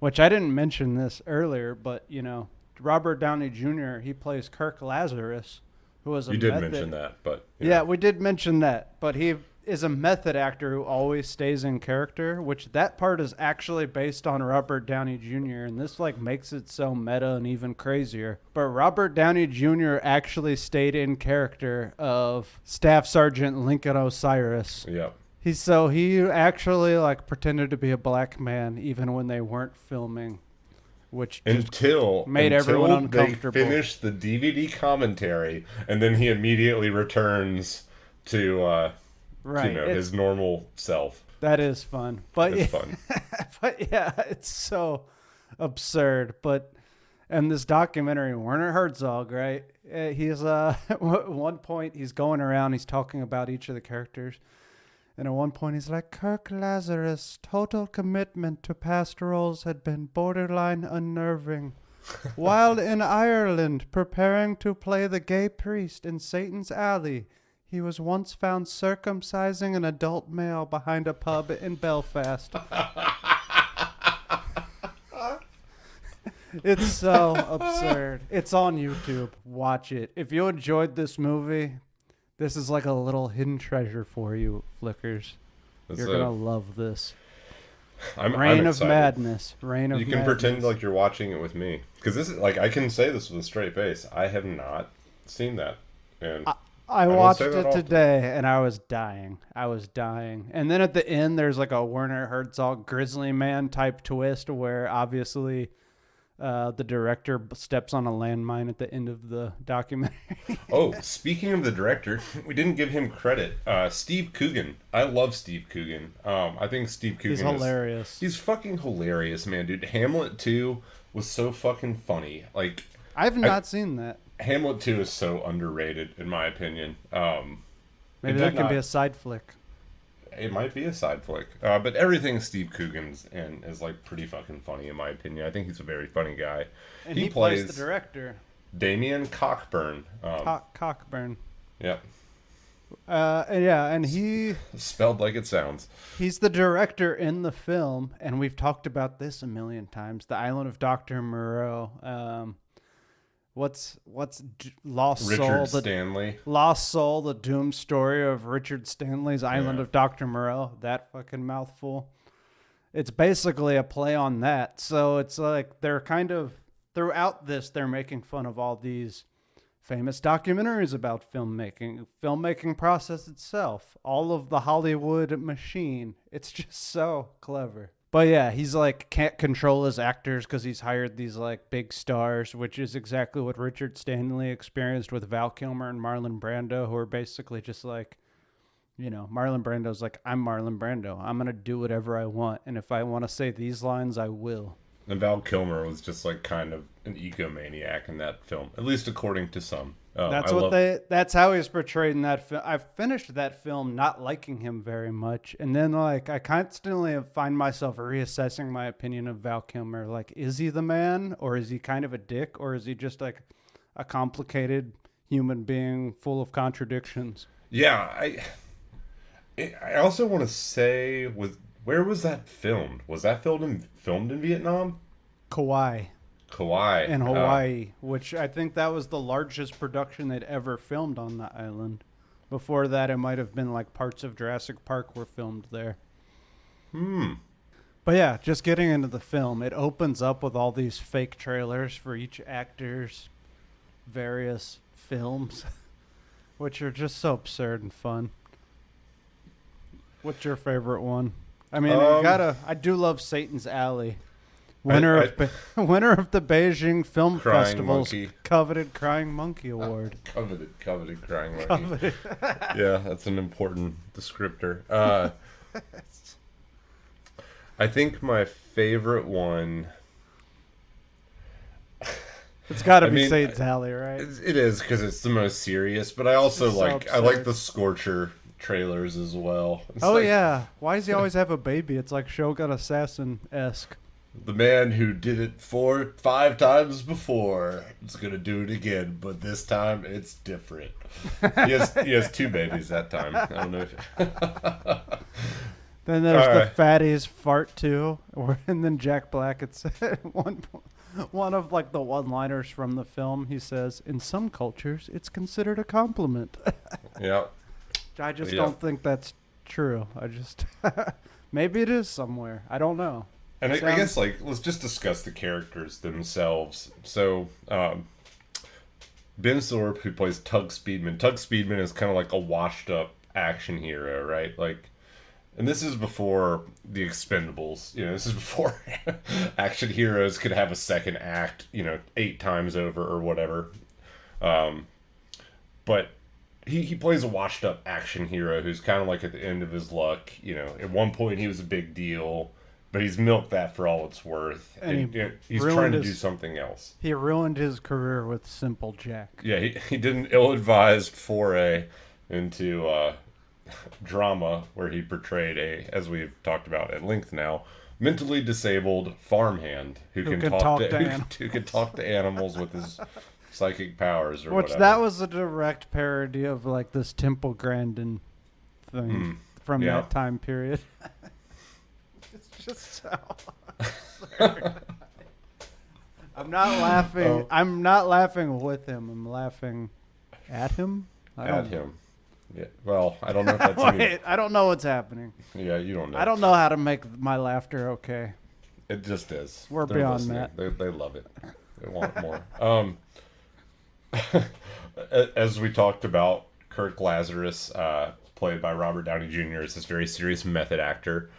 Which I didn't mention this earlier, but, Robert Downey Jr., he plays Kirk Lazarus, who is a You did mention that, but... Yeah, we did mention that, but he is a method actor who always stays in character, which that part is actually based on Robert Downey Jr., and this makes it so meta and even crazier. But Robert Downey Jr. actually stayed in character of Staff Sergeant Lincoln Osiris. Yeah. He actually pretended to be a black man even when they weren't filming, which made everyone uncomfortable. They finished the DVD commentary, and then he immediately returns to his normal self. That is fun. But it's fun. But yeah, it's so absurd. And this documentary, Werner Herzog, right? He's at one point he's going around, he's talking about each of the characters. And at one point he's like, Kirk Lazarus' total commitment to past roles had been borderline unnerving. While in Ireland preparing to play the gay priest in Satan's Alley, he was once found circumcising an adult male behind a pub in Belfast. It's so absurd. It's on YouTube. Watch it. If you enjoyed this movie, This is like a little hidden treasure for you, Flickers. You're gonna love this. I'm Reign of excited. Madness. Reign of You can Madness. pretend like you're watching it with me, because this is like I can say this with a straight face. I have not seen that, and I don't watched say that it often. today, and I was dying. And then at the end, there's like a Werner Herzog Grizzly Man type twist where obviously the director steps on a landmine at the end of the documentary. Oh, speaking of the director, we didn't give him credit. Steve Coogan. I love Steve Coogan. I think Steve Coogan He's hilarious. He's fucking hilarious, man, dude. Hamlet 2 was so fucking funny. Like, I've not seen that. Hamlet 2 is so underrated, in my opinion. Maybe that can be a side flick. It might be a side flick. But everything Steve Coogan's in is, like, pretty fucking funny, in my opinion. I think he's a very funny guy. And he plays the director. Damien Cockburn. Cockburn. Yep. And he... Spelled like it sounds. He's the director in the film, and we've talked about this a million times. The Island of Dr. Moreau. What's Lost Richard Soul? Stanley. Lost Soul, the doom story of Richard Stanley's Island of Dr. Moreau. That fucking mouthful. It's basically a play on that. So it's like they're kind of, throughout this, they're making fun of all these famous documentaries about filmmaking process itself, all of the Hollywood machine. It's just so clever. But yeah, he's like can't control his actors because he's hired these like big stars, which is exactly what Richard Stanley experienced with Val Kilmer and Marlon Brando, who are basically just like, you know, Marlon Brando's like, I'm Marlon Brando. I'm going to do whatever I want. And if I want to say these lines, I will. And Val Kilmer was just like kind of an egomaniac in that film, at least according to some. That's how he's portrayed in that film. I finished that film not liking him very much. And then like I constantly find myself reassessing my opinion of Val Kilmer. Like, is he the man, or is he kind of a dick, or is he just like a complicated human being full of contradictions? Yeah, I also want to say, where was that filmed? Was that filmed in Vietnam? Kauai. In Hawaii, which I think that was the largest production they'd ever filmed on the island. Before that, it might have been like parts of Jurassic Park were filmed there. But yeah, just getting into the film, it opens up with all these fake trailers for each actor's various films, which are just so absurd and fun. What's your favorite one? I mean, I do love Satan's Alley. Winner of the Beijing Film Festival's coveted Crying Monkey Award. Coveted Crying Monkey. Yeah, that's an important descriptor. I think my favorite one... It's got to be Satan's Alley, right? It is, because it's the most serious, but I also I like the Scorcher trailers as well. Yeah. Why does he always have a baby? It's like Shogun Assassin-esque. The man who did it 4-5 times before is going to do it again, but this time it's different. He has 2 babies that time. I don't know if... Then there's the fatties fart too, and then Jack Black. It's one of like the one-liners from the film. He says, "In some cultures, it's considered a compliment." Yeah. I just don't think that's true. Maybe it is somewhere. I don't know. And I guess, like, let's just discuss the characters themselves. So, Ben Thorpe, who plays Tug Speedman. Tug Speedman is kind of like a washed-up action hero, right? Like, and this is before the Expendables. You know, this is before action heroes could have a second act, 8 times over or whatever. But he plays a washed-up action hero who's kind of like at the end of his luck. At one point he was a big deal. But he's milked that for all it's worth. And he's trying to do something else. He ruined his career with Simple Jack. Yeah, he did an ill-advised foray into drama where he portrayed as we've talked about at length now, mentally disabled farmhand who can talk to animals with his psychic powers or whatever. That was a direct parody of like this Temple Grandin thing from that time period. It's just so absurd. I'm not laughing. I'm not laughing with him. I'm laughing at him. At him. Yeah. Well, I don't know if that's any. Wait, I don't know what's happening. Yeah, you don't know. I don't know how to make my laughter okay. It just is. We're They're beyond listening. that. They love it. They want more. As we talked about, Kirk Lazarus, played by Robert Downey Jr., is this very serious method actor.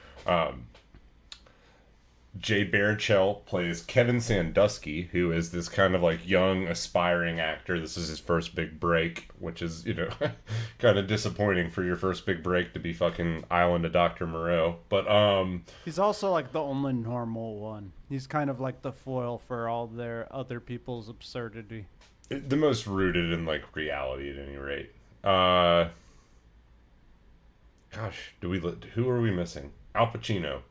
Jay Baruchel plays Kevin Sandusky, who is this kind of like young, aspiring actor. This is his first big break, which is, kind of disappointing for your first big break to be fucking Island of Dr. Moreau. But, He's also like the only normal one. He's kind of like the foil for all their other people's absurdity. the most rooted in, like, reality at any rate. Gosh, who are we missing? Al Pacino.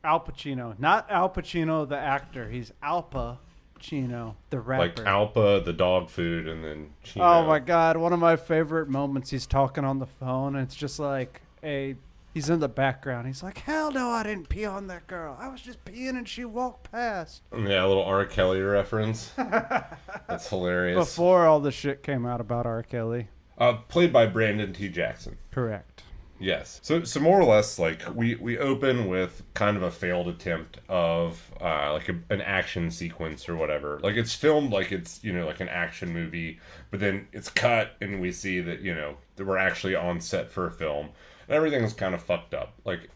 Al Pacino. Not Al Pacino, the actor. He's Al Pacino, the rapper. Like Alpa, the dog food, and then Chino. Oh my God. One of my favorite moments, he's talking on the phone, and it's just like he's in the background. He's like, hell no, I didn't pee on that girl. I was just peeing and she walked past. Yeah, a little R. Kelly reference. That's hilarious. Before all the shit came out about R. Kelly. Played by Brandon T. Jackson. Correct. Yes. So more or less, like, we open with kind of a failed attempt of like an action sequence or whatever. Like, it's filmed like it's, like an action movie, but then it's cut and we see that, that we're actually on set for a film. And everything's kind of fucked up. Like,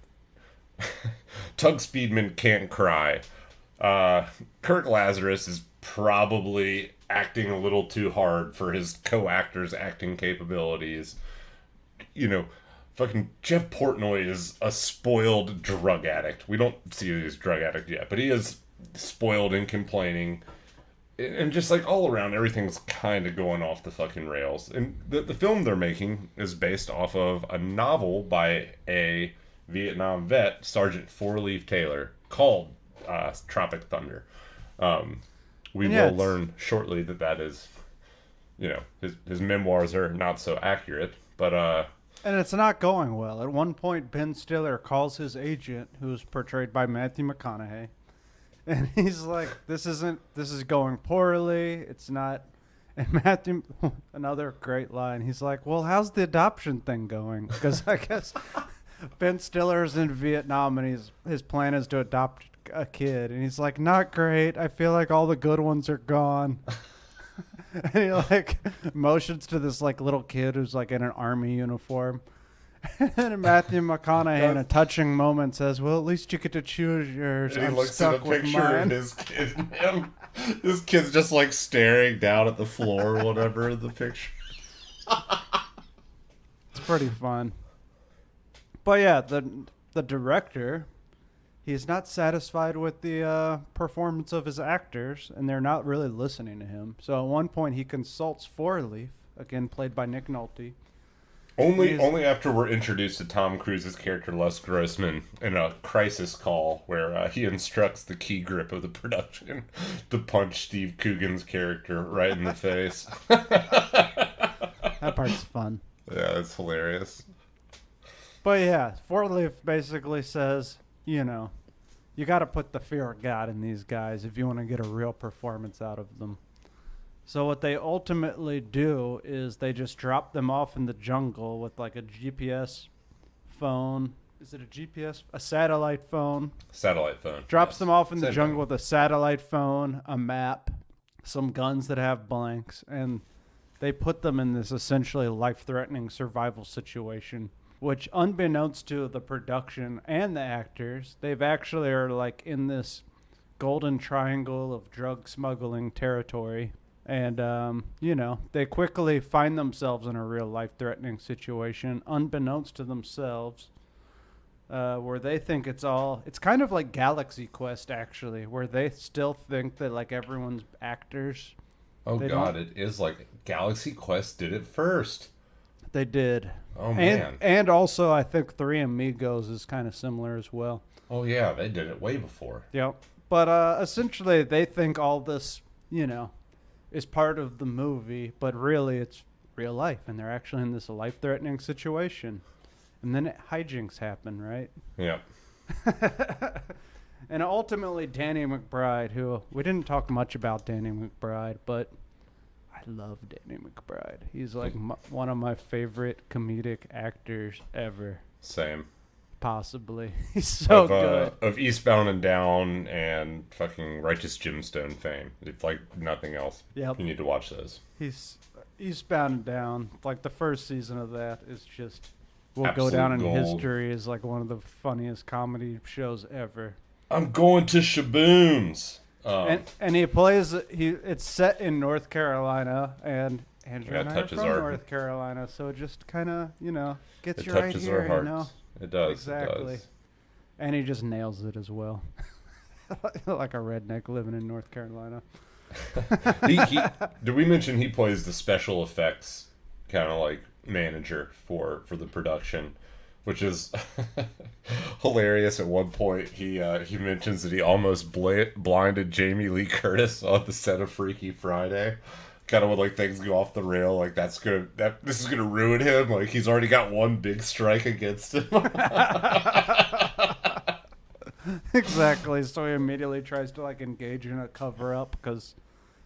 Tug Speedman can't cry. Kirk Lazarus is probably acting a little too hard for his co-actor's acting capabilities. Fucking Jeff Portnoy is a spoiled drug addict. We don't see that he's a drug addict yet, but he is spoiled and complaining. And just like all around, everything's kind of going off the fucking rails. And the film they're making is based off of a novel by a Vietnam vet, Sergeant Four Leaf Taylor, called Tropic Thunder. We will learn shortly that is, his memoirs are not so accurate, but and it's not going well. At one point, Ben Stiller calls his agent, who's portrayed by Matthew McConaughey, and he's like, this is going poorly. It's not. And Matthew, another great line, he's like, well, how's the adoption thing going? Because I guess Ben Stiller's in Vietnam, and his plan is to adopt a kid. And he's like, not great. I feel like all the good ones are gone. And he like motions to this like little kid who's like in an army uniform. And Matthew McConaughey in a touching moment says, well, at least you get to choose yours. And he I'm looks stuck at a with picture mine. of his kid and him. This kid's just like staring down at the floor or whatever in the picture. It's pretty fun. But yeah, the director, he's not satisfied with the performance of his actors, and they're not really listening to him. So at one point, he consults Four Leaf, again played by Nick Nolte. Only after we're introduced to Tom Cruise's character Les Grossman in a crisis call where he instructs the key grip of the production to punch Steve Coogan's character right in the face. That part's fun. Yeah, that's hilarious. But yeah, Four Leaf basically says, you got to put the fear of God in these guys if you want to get a real performance out of them. So what they ultimately do is they just drop them off in the jungle with like a GPS phone. Is it a GPS? A satellite phone. Satellite phone. Drops them off in the Same jungle thing. with a satellite phone, a map, some guns that have blanks, and they put them in this essentially life-threatening survival situation, which unbeknownst to the production and the actors, they've actually are like in this golden triangle of drug smuggling territory. And, they quickly find themselves in a real life-threatening situation, unbeknownst to themselves, where they think it's kind of like Galaxy Quest, actually, where they still think that, like, everyone's actors. Oh, God, it is like Galaxy Quest did it first. They did. Oh, man. And also, I think Three Amigos is kind of similar as well. Oh, yeah, they did it way before. Yep. But essentially, they think all this, is part of the movie, but really it's real life, and they're actually in this life-threatening situation. And then hijinks happen, right? Yeah. And ultimately, Danny McBride, who we didn't talk much about Danny McBride, but I love Danny McBride. He's like one of my favorite comedic actors ever. Same. Possibly. He's so good. Of Eastbound and Down and fucking Righteous Gemstone fame. It's like nothing else. Yep. You need to watch those. He's Eastbound and Down. Like the first season of that is just will Absolute go down in gold. history as like one of the funniest comedy shows ever. I'm going to Shabooms. And he plays. It's set in North Carolina, and Andrew and I are from North Carolina, so it just kind of gets you right here. Our hearts. It does. Exactly. It does. And he just nails it as well, like a redneck living in North Carolina. Did we mention he plays the special effects kind of like manager for the production? Which is hilarious. At one point, he mentions that he almost blinded Jamie Lee Curtis on the set of Freaky Friday. Kind of when like things go off the rail, like this is gonna ruin him. Like he's already got one big strike against him. Exactly. So he immediately tries to like engage in a cover up because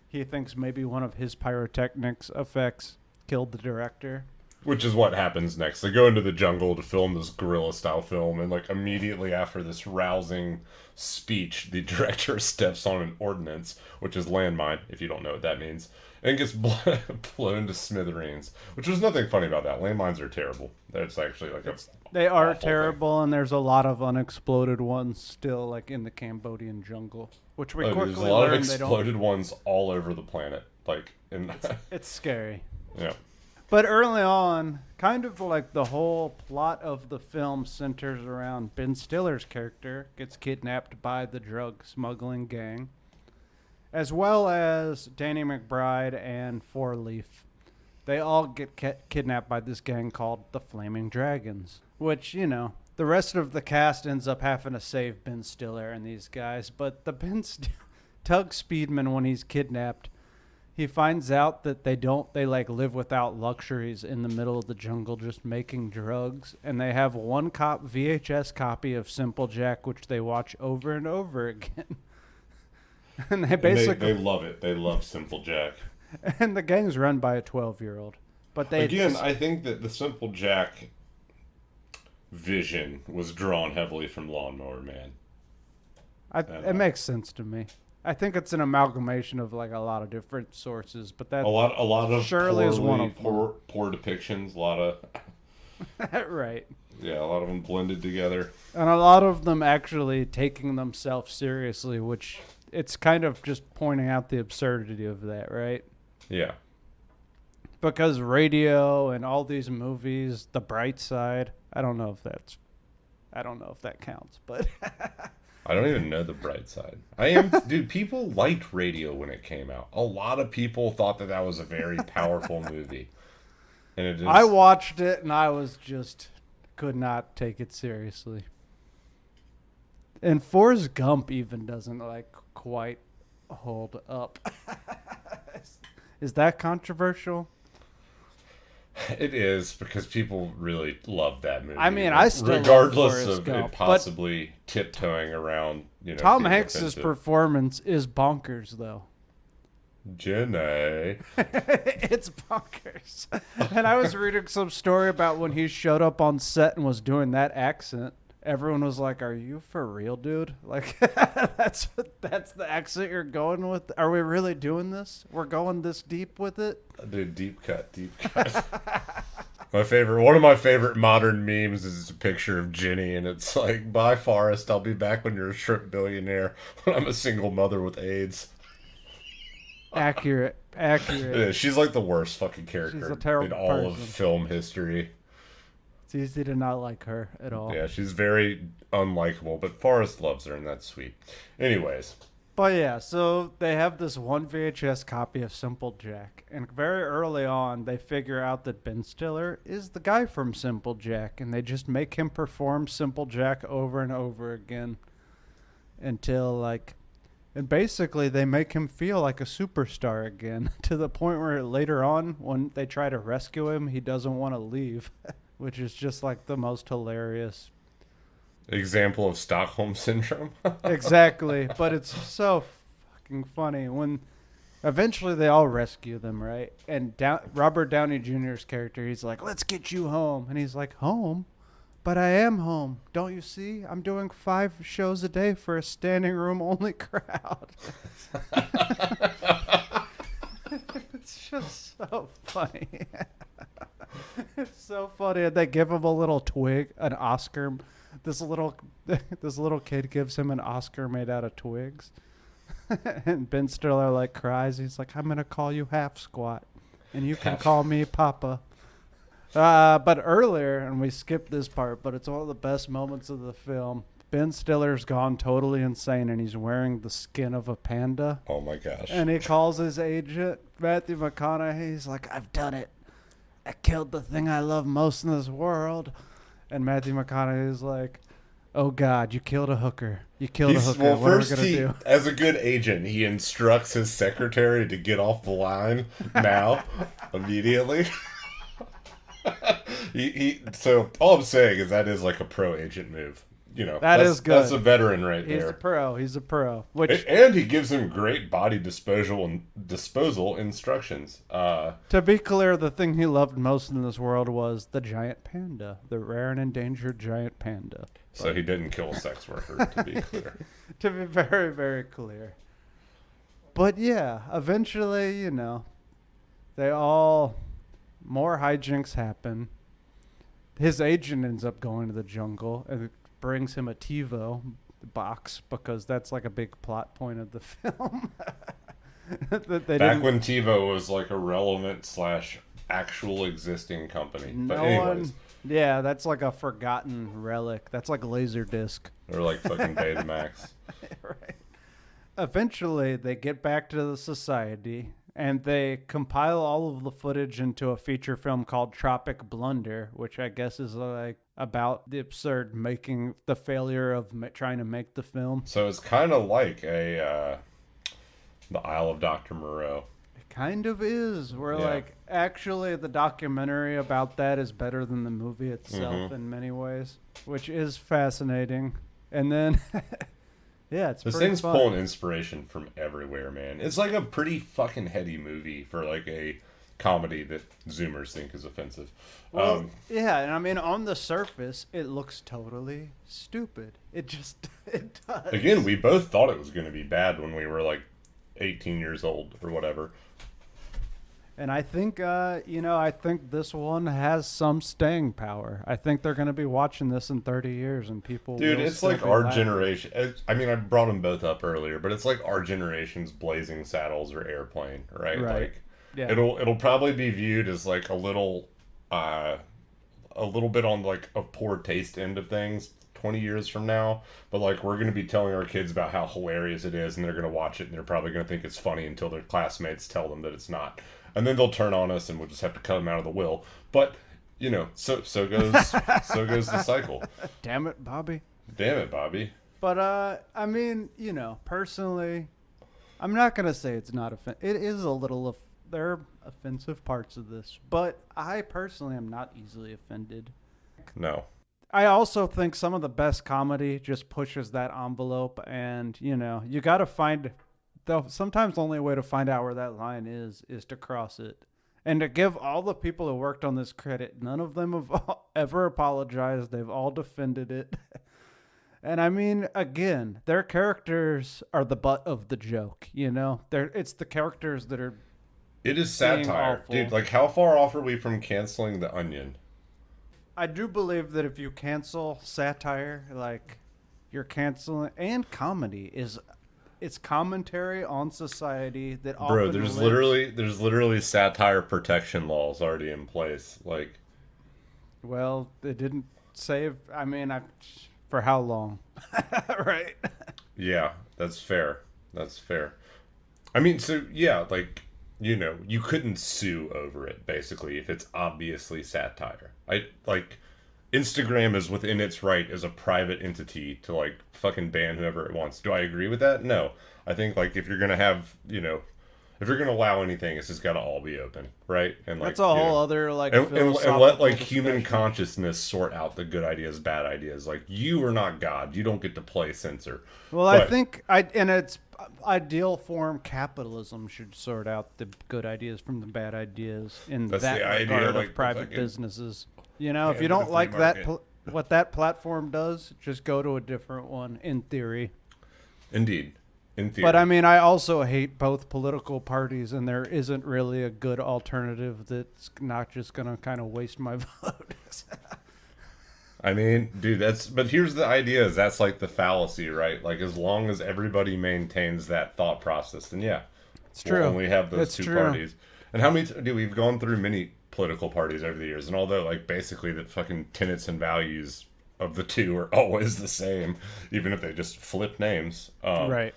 he thinks maybe one of his pyrotechnics effects killed the director. Which is what happens next. They go into the jungle to film this guerrilla-style film, and like immediately after this rousing speech, the director steps on an ordnance, which is landmine, if you don't know what that means, and gets blown to smithereens. Which there's nothing funny about that. Landmines are terrible. That's actually like they are terrible, and there's a lot of unexploded ones still like in the Cambodian jungle, which we quickly there's a lot of learned exploded ones all over the planet. Like it's scary. Yeah. But early on, kind of like the whole plot of the film centers around Ben Stiller's character gets kidnapped by the drug smuggling gang, as well as Danny McBride and Four Leaf. They all get kidnapped by this gang called the Flaming Dragons, which, the rest of the cast ends up having to save Ben Stiller and these guys. But Tug Speedman, when he's kidnapped, he finds out that they live without luxuries in the middle of the jungle just making drugs. And they have one VHS copy of Simple Jack, which they watch over and over again. And they love it. They love Simple Jack. And the gang's run by a 12-year-old. But I think that the Simple Jack vision was drawn heavily from Lawnmower Man. It makes sense to me. I think it's an amalgamation of like a lot of different sources, but that a lot of surely is one of poor depictions. A lot of right. Yeah, a lot of them blended together, and a lot of them actually taking themselves seriously, which it's kind of just pointing out the absurdity of that, right? Yeah. Because Radio and all these movies, The Bright Side. I don't know if that counts, but. I don't even know The Bright Side. Dude, people liked Radio when it came out. A lot of people thought that was a very powerful movie. And I watched it and I was just could not take it seriously. And Forrest Gump even doesn't like quite hold up. Is that controversial? It is, because people really love that movie. I mean, I still regardless love of Gump, it possibly tiptoeing around, Tom Hanks's performance is bonkers, though. Jenny. It's bonkers. And I was reading some story about when he showed up on set and was doing that accent. Everyone was like, "Are you for real, dude? Like, that's the accent you're going with? Are we really doing this? We're going this deep with it?" Dude, deep cut. One of my favorite modern memes is a picture of Jenny, and it's like, "Bye, Forrest. I'll be back when you're a shrimp billionaire. When I'm a single mother with AIDS." Accurate. Yeah, she's like the worst fucking character she's a terrible in all of person. film history. It's easy to not like her at all. Yeah, she's very unlikable, but Forrest loves her, and that's sweet. Anyways. But yeah, so they have this one VHS copy of Simple Jack, and very early on, they figure out that Ben Stiller is the guy from Simple Jack, and they just make him perform Simple Jack over and over again until, and basically they make him feel like a superstar again, to the point where later on, when they try to rescue him, he doesn't want to leave, which is just like the most hilarious example of Stockholm Syndrome. Exactly, but it's so fucking funny when Eventually, they all rescue them, right? And Robert Downey Jr.'s character, he's like, "Let's get you home," and he's like, "Home? But I am home. Don't you see? I'm doing 5 shows a day for a standing room only crowd." It's just so funny. It's so funny. And they give him a little twig, an Oscar. This little kid gives him an Oscar made out of twigs. And Ben Stiller like cries. He's like, "I'm gonna call you Half Squat, and you can call me Papa." But earlier, and we skipped this part, but it's one of the best moments of the film. Ben Stiller's gone totally insane, and he's wearing the skin of a panda. Oh my gosh! And he calls his agent, Matthew McConaughey. He's like, "I've done it. I killed the thing I love most in this world." And Matthew McConaughey is like, "Oh God, you killed a hooker. You killed a hooker. Well, what first are we gonna do?" as a good agent, he instructs his secretary to get off the line now, immediately. So all I'm saying is that is like a pro agent move. You know, That is good. That's a veteran right He's there. a pro. He's a pro. Which, And he gives him great body disposal instructions. to be clear, the thing he loved most in this world was the giant panda, the rare and endangered giant panda. So he didn't kill a sex worker, to be clear. To be very, very clear. But yeah, eventually, more hijinks happen. His agent ends up going to the jungle and brings him a TiVo box because that's like a big plot point of the film. Back when TiVo was like a relevant / actual existing company. But anyways. Yeah, that's like a forgotten relic. That's like Laserdisc. Or like fucking Betamax. Right. Eventually, they get back to the society and they compile all of the footage into a feature film called Tropic Thunder, which I guess is like about the absurd the failure of trying to make the film. So it's kind of like the Isle of Dr. Moreau. It kind of is. Where Yeah. actually the documentary about that is better than the movie itself in many ways, which is fascinating. And then yeah, it's This pretty thing's fun. pulling inspiration from everywhere, man. It's like a pretty fucking heady movie for like a comedy that Zoomers think is offensive. Well, yeah, and I mean, on the surface, it looks totally stupid. It does. Again, we both thought it was going to be bad when we were like 18 years old or whatever. And I think, I think this one has some staying power. I think they're going to be watching this in 30 years and people Dude, will it's still like be our laughing. generation. I mean, I brought them both up earlier, but it's like our generation's Blazing Saddles or Airplane, right? Right. Like, Yeah. it'll probably be viewed as like a little bit on like a poor taste end of things 20 years from now, but like we're going to be telling our kids about how hilarious it is, and they're going to watch it and they're probably going to think it's funny until their classmates tell them that it's not, and then they'll turn on us and we'll just have to cut them out of the will. But so goes the cycle. Damn it, Bobby. Damn it, Bobby. But I mean, personally, I'm not gonna say it's not offensive. It is a little. There are offensive parts of this, but I personally am not easily offended. No. I also think some of the best comedy just pushes that envelope, and you got to find. Though sometimes the only way to find out where that line is to cross it. And to give all the people who worked on this credit, none of them have ever apologized. They've all defended it. And I mean, again, their characters are the butt of the joke, It's the characters that are... It is satire. awful. Dude, like how far off are we from canceling The Onion? I do believe that if you cancel satire, like, you're canceling... And comedy is... It's commentary on society that often Bro, there's literally satire protection laws already in place. Like, well, they didn't save. I mean, for how long? Right. yeah, that's fair. That's fair. I mean, so yeah, like, you couldn't sue over it basically if it's obviously satire. Instagram is within its right as a private entity to like fucking ban whoever it wants. Do I agree with that? No. I think like if you're gonna have, if you're gonna allow anything, it's just gotta all be open, right? And like That's a whole other like and let philosophical like human discussion. consciousness sort out the good ideas, bad ideas. Like you are not God. You don't get to play censor. Well, But- I think ideal form capitalism should sort out the good ideas from the bad ideas in That's that the idea, regard like of private fucking businesses. You know, if hand you of the don't free like that, market. what that platform does, just go to a different one. In theory. Indeed. In theory. But I mean, I also hate both political parties, and there isn't really a good alternative that's not just going to kind of waste my vote. I mean, dude, but here's the idea is that's like the fallacy, right? Like as long as everybody maintains that thought process, then yeah, It's we'll true. only have those It's two true. parties. And how many, dude, we've gone through many political parties over the years, and although like basically the fucking tenets and values of the two are always the same, even if they just flip names. Right.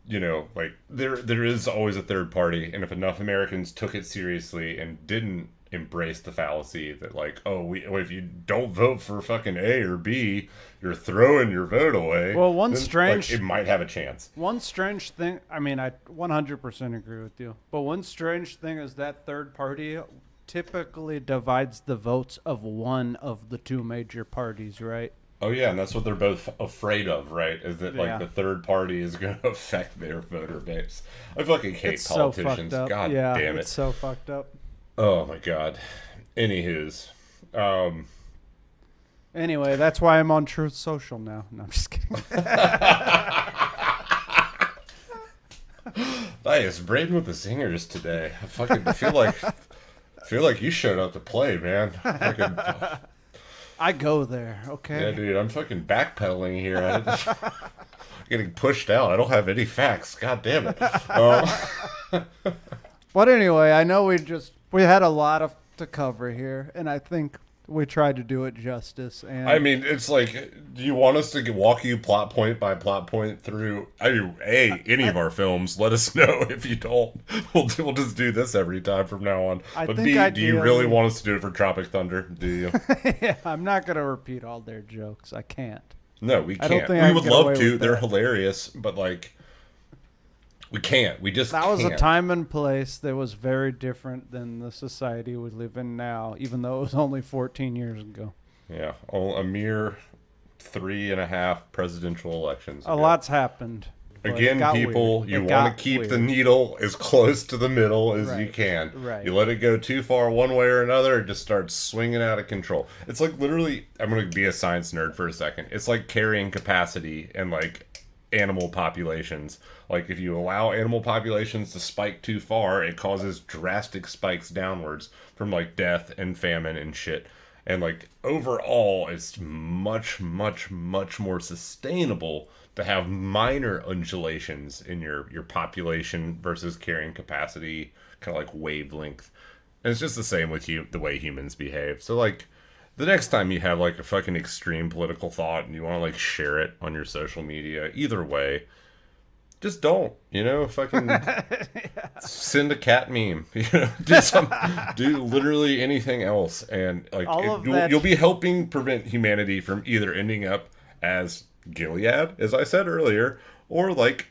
You know, like there is always a third party, and if enough Americans took it seriously and didn't embrace the fallacy that like, if you don't vote for fucking A or B, you're throwing your vote away. Well, then, it might have a chance. One strange thing, I mean, I 100% agree with you, but one strange thing is that third party typically divides the votes of one of the two major parties, right? Oh yeah, and that's what they're both afraid of, right? Is that like Yeah. the third party is going to affect their voter base. I fucking hate It's so politicians. fucked up. God Yeah, damn it. it's so fucked up. Oh my god. Anywho's, Anyway, that's why I'm on Truth Social now. No, I'm just kidding. Nice, Braden with the singers today. I fucking feel like you showed up to play, man. Fucking, I go there, okay? yeah, dude, I'm fucking backpedaling here. Getting pushed out. I don't have any facts. God damn it. But anyway, I know we had a lot to cover here, and I think we tried to do it justice. And I mean, it's like, do you want us to walk you plot point by plot point through any of our films? Let us know. If you don't, we'll just do this every time from now on. But B, do you really want us to do it for Tropic Thunder? Do you? Yeah, I'm not gonna repeat all their jokes. I can't. No, we I don't can't. think I We can would get love away to. with They're that. hilarious, but like, we can't. We just That was can't. a time and place that was very different than the society we live in now, even though it was only 14 years ago. Yeah, a mere 3.5 presidential elections. A lot's happened. but it Again, got people, weird. you It want got to keep the weird. needle as close to the middle as you Right, can. right. You let it go too far one way or another, it just starts swinging out of control. It's like literally, I'm going to be a science nerd for a second. It's like carrying capacity and like animal populations. Like if you allow animal populations to spike too far, it causes drastic spikes downwards from like death and famine and shit. And like overall, it's much, much, much more sustainable to have minor undulations in your population versus carrying capacity, kind of like wavelength. And it's just the same with the way humans behave. So like the next time you have like a fucking extreme political thought and you want to like share it on your social media, either way, just don't, fucking send a cat meme, do literally anything else. And like, you'll be helping prevent humanity from either ending up as Gilead, as I said earlier, or like,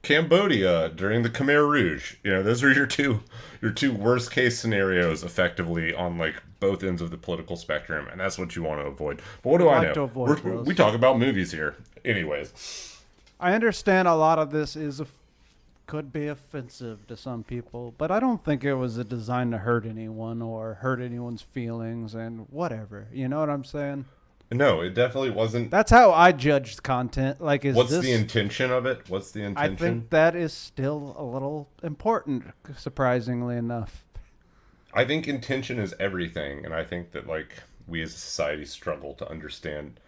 Cambodia during the Khmer Rouge. Those are your two worst case scenarios effectively on like both ends of the political spectrum, and that's what you want to avoid. But what do I know? We talk about movies here. Anyways. I understand a lot of this could be offensive to some people, but I don't think it was designed to hurt anyone or hurt anyone's feelings and whatever. You know what I'm saying? No, it definitely wasn't. That's how I judge content. Like, what's the intention of it? What's the intention? I think that is still a little important, surprisingly enough. I think intention is everything, and I think that like we as a society struggle to understand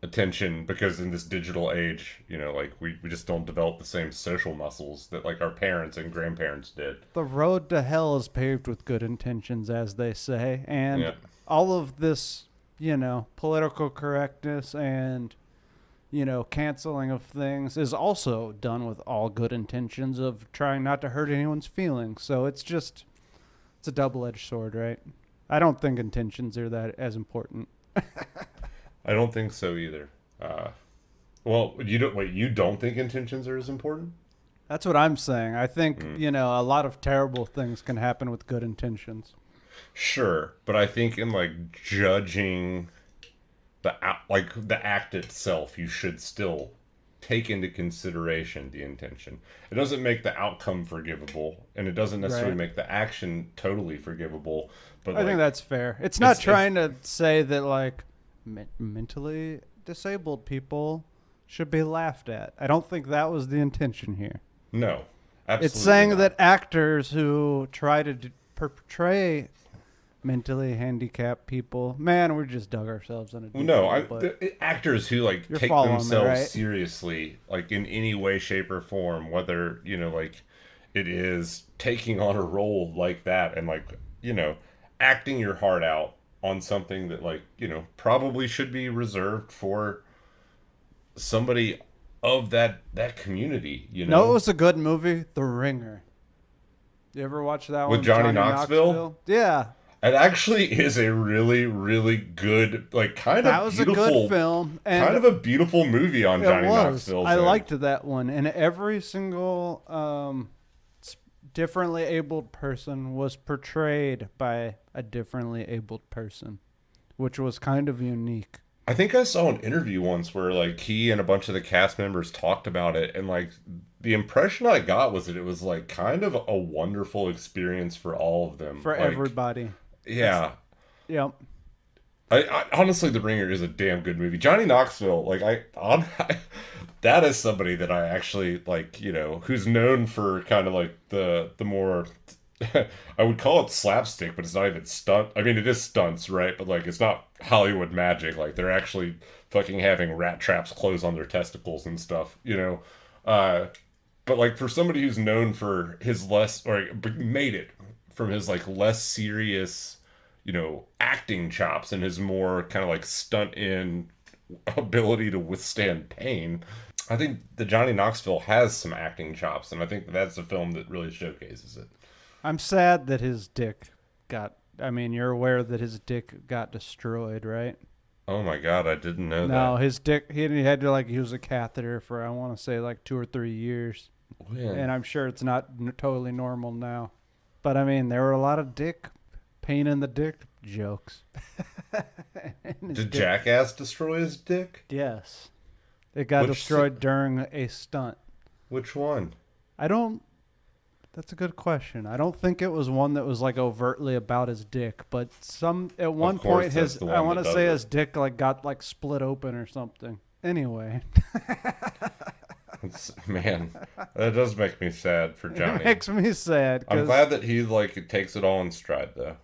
attention because in this digital age, like we just don't develop the same social muscles that like our parents and grandparents did. The road to hell is paved with good intentions, as they say, and all of this, political correctness and canceling of things is also done with all good intentions of trying not to hurt anyone's feelings. So it's a double-edged sword, right? I don't think intentions are that as important. I don't think so either. Well, you don't think intentions are as important? That's what I'm saying. I think, a lot of terrible things can happen with good intentions. Sure, but I think in like judging the act itself, you should still take into consideration the intention. It doesn't make the outcome forgivable, and it doesn't necessarily Right. make the action totally forgivable. But I think like, that's fair. It's not it's trying to say that like mentally disabled people should be laughed at. I don't think that was the intention here. no, absolutely It's saying not. that actors who try to portray mentally handicapped people, man, we just dug ourselves in a deep No, hole, but actors who like you're take following me, themselves right? seriously, like in any way, shape, or form, whether like it is taking on a role like that and like acting your heart out on something that like probably should be reserved for somebody of that community. No, it was a good movie, The Ringer. You ever watch that With one, Johnny Knoxville. Yeah, It actually is a really, really good, like that was a good film, kind and of a beautiful movie on it Johnny was. Knoxville's I end. liked that one, and every single differently abled person was portrayed by a differently abled person, which was kind of unique. I think I saw an interview once where like he and a bunch of the cast members talked about it, and like the impression I got was that it was like kind of a wonderful experience for all of them. For Like, everybody. yeah. Yep. I honestly, The Ringer is a damn good movie. Johnny Knoxville, like that is somebody that I actually like, who's known for kind of like the more I would call it slapstick, but it's not even stunt. I mean, it is stunts, right? But like, it's not Hollywood magic. Like, they're actually fucking having rat traps close on their testicles and stuff. But like, for somebody who's known for his less, or made it from his like less serious, acting chops and his more kind of like stunt in ability to withstand pain. I think the Johnny Knoxville has some acting chops, and I think that's a film that really showcases it. I'm sad that his dick got. I mean, you're aware that his dick got destroyed, right? Oh my god, I didn't know No, that. his dick. He had to like use a catheter for I want to say like 2 or 3 years, When? and I'm sure it's not totally normal now. But I mean, there were a lot of dick pain in the dick jokes. And his Did dick- Jackass destroy his dick? Yes, it got Which destroyed during a stunt. Which one? I don't. That's a good question. I don't think it was one that was like overtly about his dick, but at one course, point that's his the I one want that to does say it. his dick like got like split open or something. Anyway, Man, that does make me sad for it Johnny. makes me sad I'm because glad that he like takes it all in stride, though.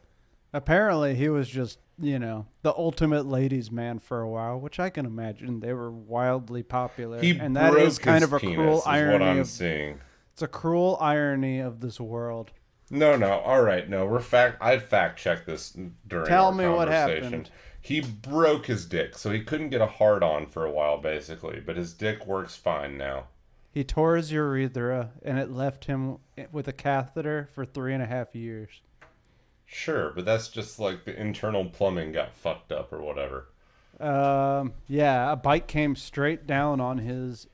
apparently he was just the ultimate ladies' man for a while, which I can imagine. They were wildly popular, He and that broke is kind his of a penis, cruel is what irony I'm of seeing. it's a cruel irony of this world. No, all right, no, I'd fact check this during Tell our me what conversation. happened. He broke his dick, so he couldn't get a hard on for a while, basically. But his dick works fine now. He tore his urethra, and it left him with a catheter for 3.5 years. Sure, but that's just like the internal plumbing got fucked up or whatever. Yeah, a bike came straight down on his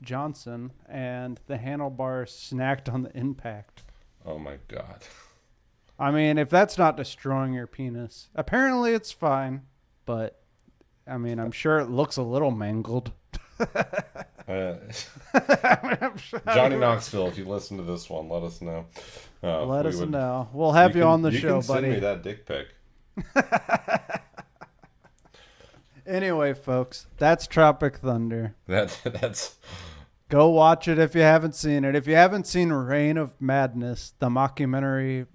Johnson, and the handlebar snagged on the impact. Oh my god. I mean, if that's not destroying your penis, apparently it's fine, but I mean, I'm sure it looks a little mangled. I'm sure- Johnny Knoxville, if you listen to this one, let us know. Let We us would- know. We'll have you on the show, You can send buddy. me that dick pic. Anyway, folks, that's Tropic Thunder. That's Go watch it if you haven't seen it. If you haven't seen Reign of Madness, the mockumentary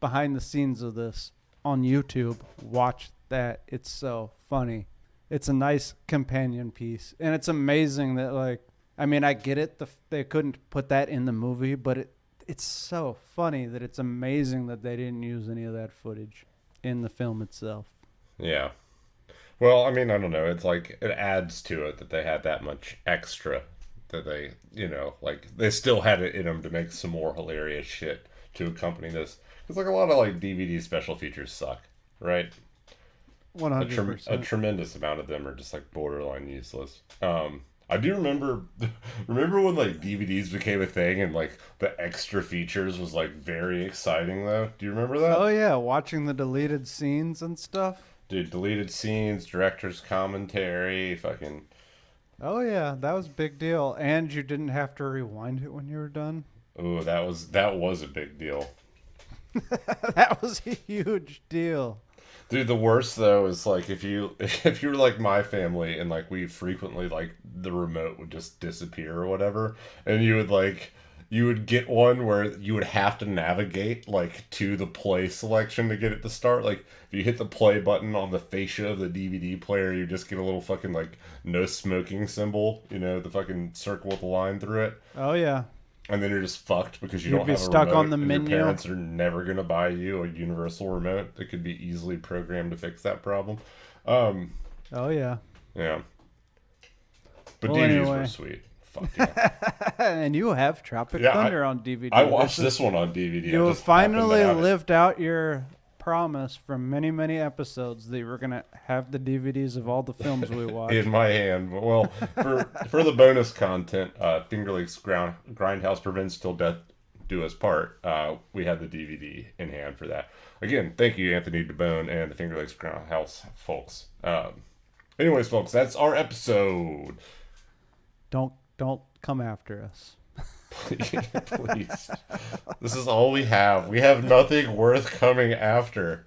behind the scenes of this on YouTube, watch that. It's so funny. It's a nice companion piece. And it's amazing that, like, I mean, I get it. They couldn't put that in the movie, but it's so funny that it's amazing that they didn't use any of that footage in the film itself. yeah. Well, I mean, I don't know. It's like it adds to it that they had that much extra that they, like they still had it in them to make some more hilarious shit to accompany this. Because like a lot of like DVD special features suck, right? 100%. A tremendous amount of them are just like borderline useless. I do remember when like DVDs became a thing and like the extra features was like very exciting though. Do you remember that? Oh, yeah. Watching the deleted scenes and stuff. Dude, deleted scenes, director's commentary, fucking Oh yeah, that was a big deal. And you didn't have to rewind it when you were done. Oh, that was a big deal. That was a huge deal. Dude, the worst though is like if you if you're like my family and like we frequently like the remote would just disappear or whatever, and you would get one where you would have to navigate like to the play selection to get it to start. Like if you hit the play button on the fascia of the DVD player, you just get a little fucking like no smoking symbol, you know, the fucking circle with the line through it. Oh yeah. And then you're just fucked because you You'd don't be have a stuck remote, on the and menu. Your parents are never gonna buy you a universal remote that could be easily programmed to fix that problem. Um, Oh yeah. yeah, but Well, DVDs anyway. were sweet. Fuck yeah! And you have Tropic Yeah, Thunder on DVD. I watched this one on DVD. You I have just happened to finally have it. lived out your promise from many, many episodes that you were gonna have the DVDs of all the films we watched. in my hand. But well, for the bonus content, Finger Lakes Grindhouse Prevents Till Death Do Us Part. We had the DVD in hand for that. Again, thank you, Anthony DeBone and the Finger Lakes Grindhouse folks. Anyways, folks, that's our episode. Don't come after us. Please. This is all we have. We have nothing worth coming after.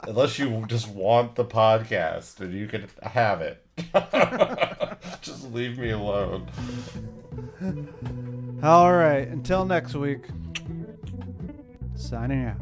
Unless you just want the podcast and you can have it. Just leave me alone. All right. Until next week. Signing out.